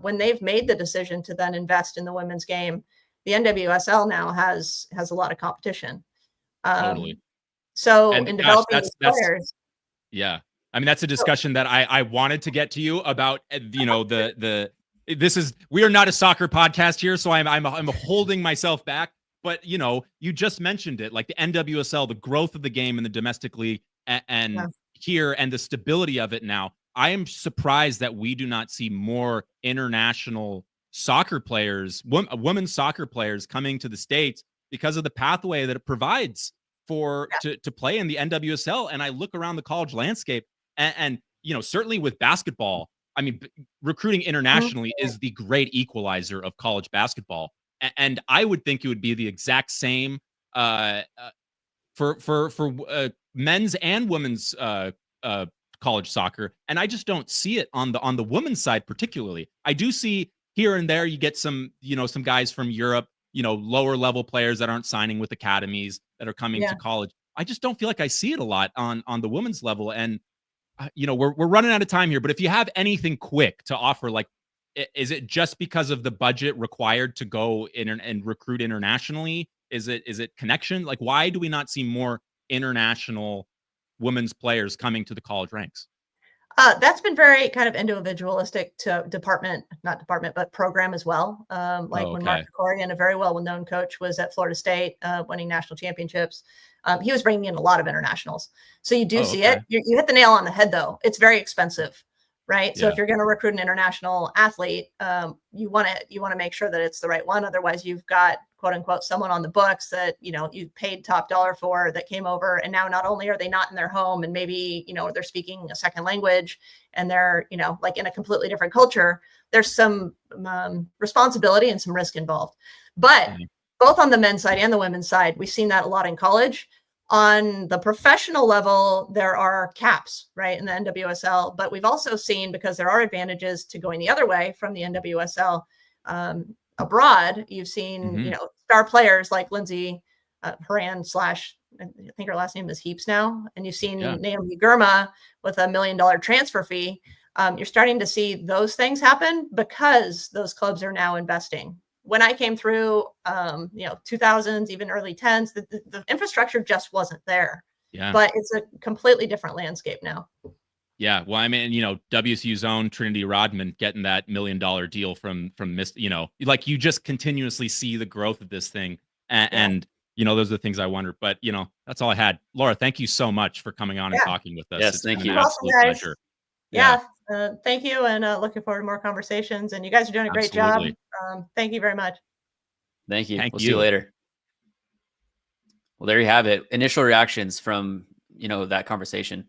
when they've made the decision to then invest in the women's game, the NWSL now has a lot of competition. So in developing these players. Yeah. I mean, that's a discussion that I wanted to get to you about, we are not a soccer podcast here, so I'm holding myself back. But you just mentioned it, like the NWSL, the growth of the game in the domestic league, and here, and the stability of it now. I am surprised that we do not see more international soccer players, women's soccer players, coming to the States because of the pathway that it provides to play in the NWSL. And I look around the college landscape, and certainly with basketball. I mean, recruiting internationally is the great equalizer of college basketball. And I would think it would be the exact same for men's and women's college soccer. And I just don't see it on the women's side particularly. I do see here and there you get some guys from Europe, lower level players that aren't signing with academies that are coming to college. I just don't feel like I see it a lot on the women's level. And we're running out of time here, but if you have anything quick to offer, like, is it just because of the budget required to go in and recruit internationally? Is it connection? Like, why do we not see more international women's players coming to the college ranks? That's been very kind of individualistic to but program as well. When Mark Corrigan, a very well-known coach, was at Florida State winning national championships, he was bringing in a lot of internationals. So you do see it. You hit the nail on the head, though. It's very expensive, right? So if you're going to recruit an international athlete, you want to make sure that it's the right one. Otherwise, you've got, quote unquote, someone on the books that, you paid top dollar for, that came over. And now not only are they not in their home and maybe, they're speaking a second language and they're, like in a completely different culture, there's some responsibility and some risk involved. But both on the men's side and the women's side, we've seen that a lot in college. On the professional level, there are caps, right, in the NWSL. But we've also seen, because there are advantages to going the other way from the NWSL, abroad, you've seen, star players like Lindsay Horan / I think her last name is Heaps now. And you've seen Naomi Girma with $1 million transfer fee. You're starting to see those things happen because those clubs are now investing. When I came through, 2000s, even early 10s, the infrastructure just wasn't there. But it's a completely different landscape now. Yeah, well, I mean, WSU's own Trinity Rodman getting that $1 million deal from like you just continuously see the growth of this thing, and those are the things I wonder. But that's all I had. Laura, thank you so much for coming on and talking with us. Yes, it's thank been you. an absolute pleasure. Yeah. Thank you, and looking forward to more conversations. And you guys are doing a great job. Thank you very much. Thank you. Thank We'll you. see you later. Well, there you have it. Initial reactions from that conversation.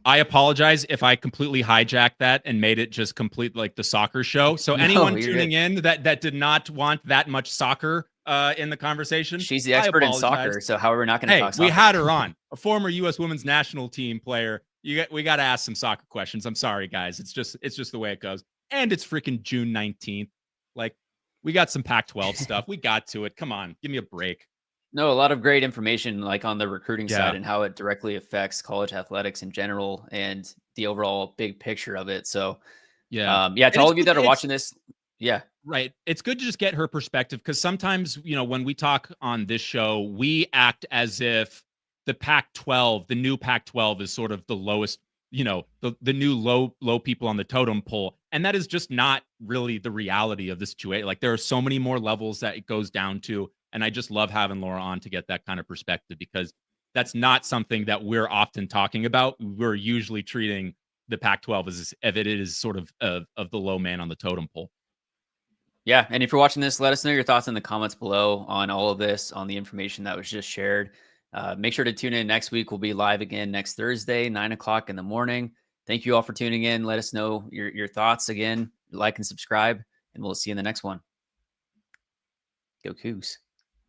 I apologize if I completely hijacked that and made it just complete like the soccer show. So No, anyone you're tuning good. in that did not want that much soccer in the conversation, She's the expert in soccer, so how are we not going to talk soccer? We had her on, a former U.S. women's national team player. We got to ask some soccer questions. I'm sorry, guys. It's just the way it goes. And it's freaking June 19th. Like, we got some Pac-12 stuff. We got to it. Come on, give me a break. No, a lot of great information like on the recruiting Yeah. side and how it directly affects college athletics in general and the overall big picture of it. So to all of you that are watching this, right. It's good to just get her perspective, because sometimes, when we talk on this show, we act as if the Pac-12, the new Pac-12 is sort of the lowest, the new low people on the totem pole. And that is just not really the reality of the situation. Like, there are so many more levels that it goes down to. And I just love having Laura on to get that kind of perspective, because that's not something that we're often talking about. We're usually treating the Pac-12 as if it is sort of the low man on the totem pole. Yeah. And if you're watching this, let us know your thoughts in the comments below on all of this, on the information that was just shared. Make sure to tune in next week. We'll be live again next Thursday, 9 o'clock in the morning. Thank you all for tuning in. Let us know your thoughts again. Like and subscribe, and we'll see you in the next one. Go Cougs.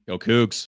Go Cougs.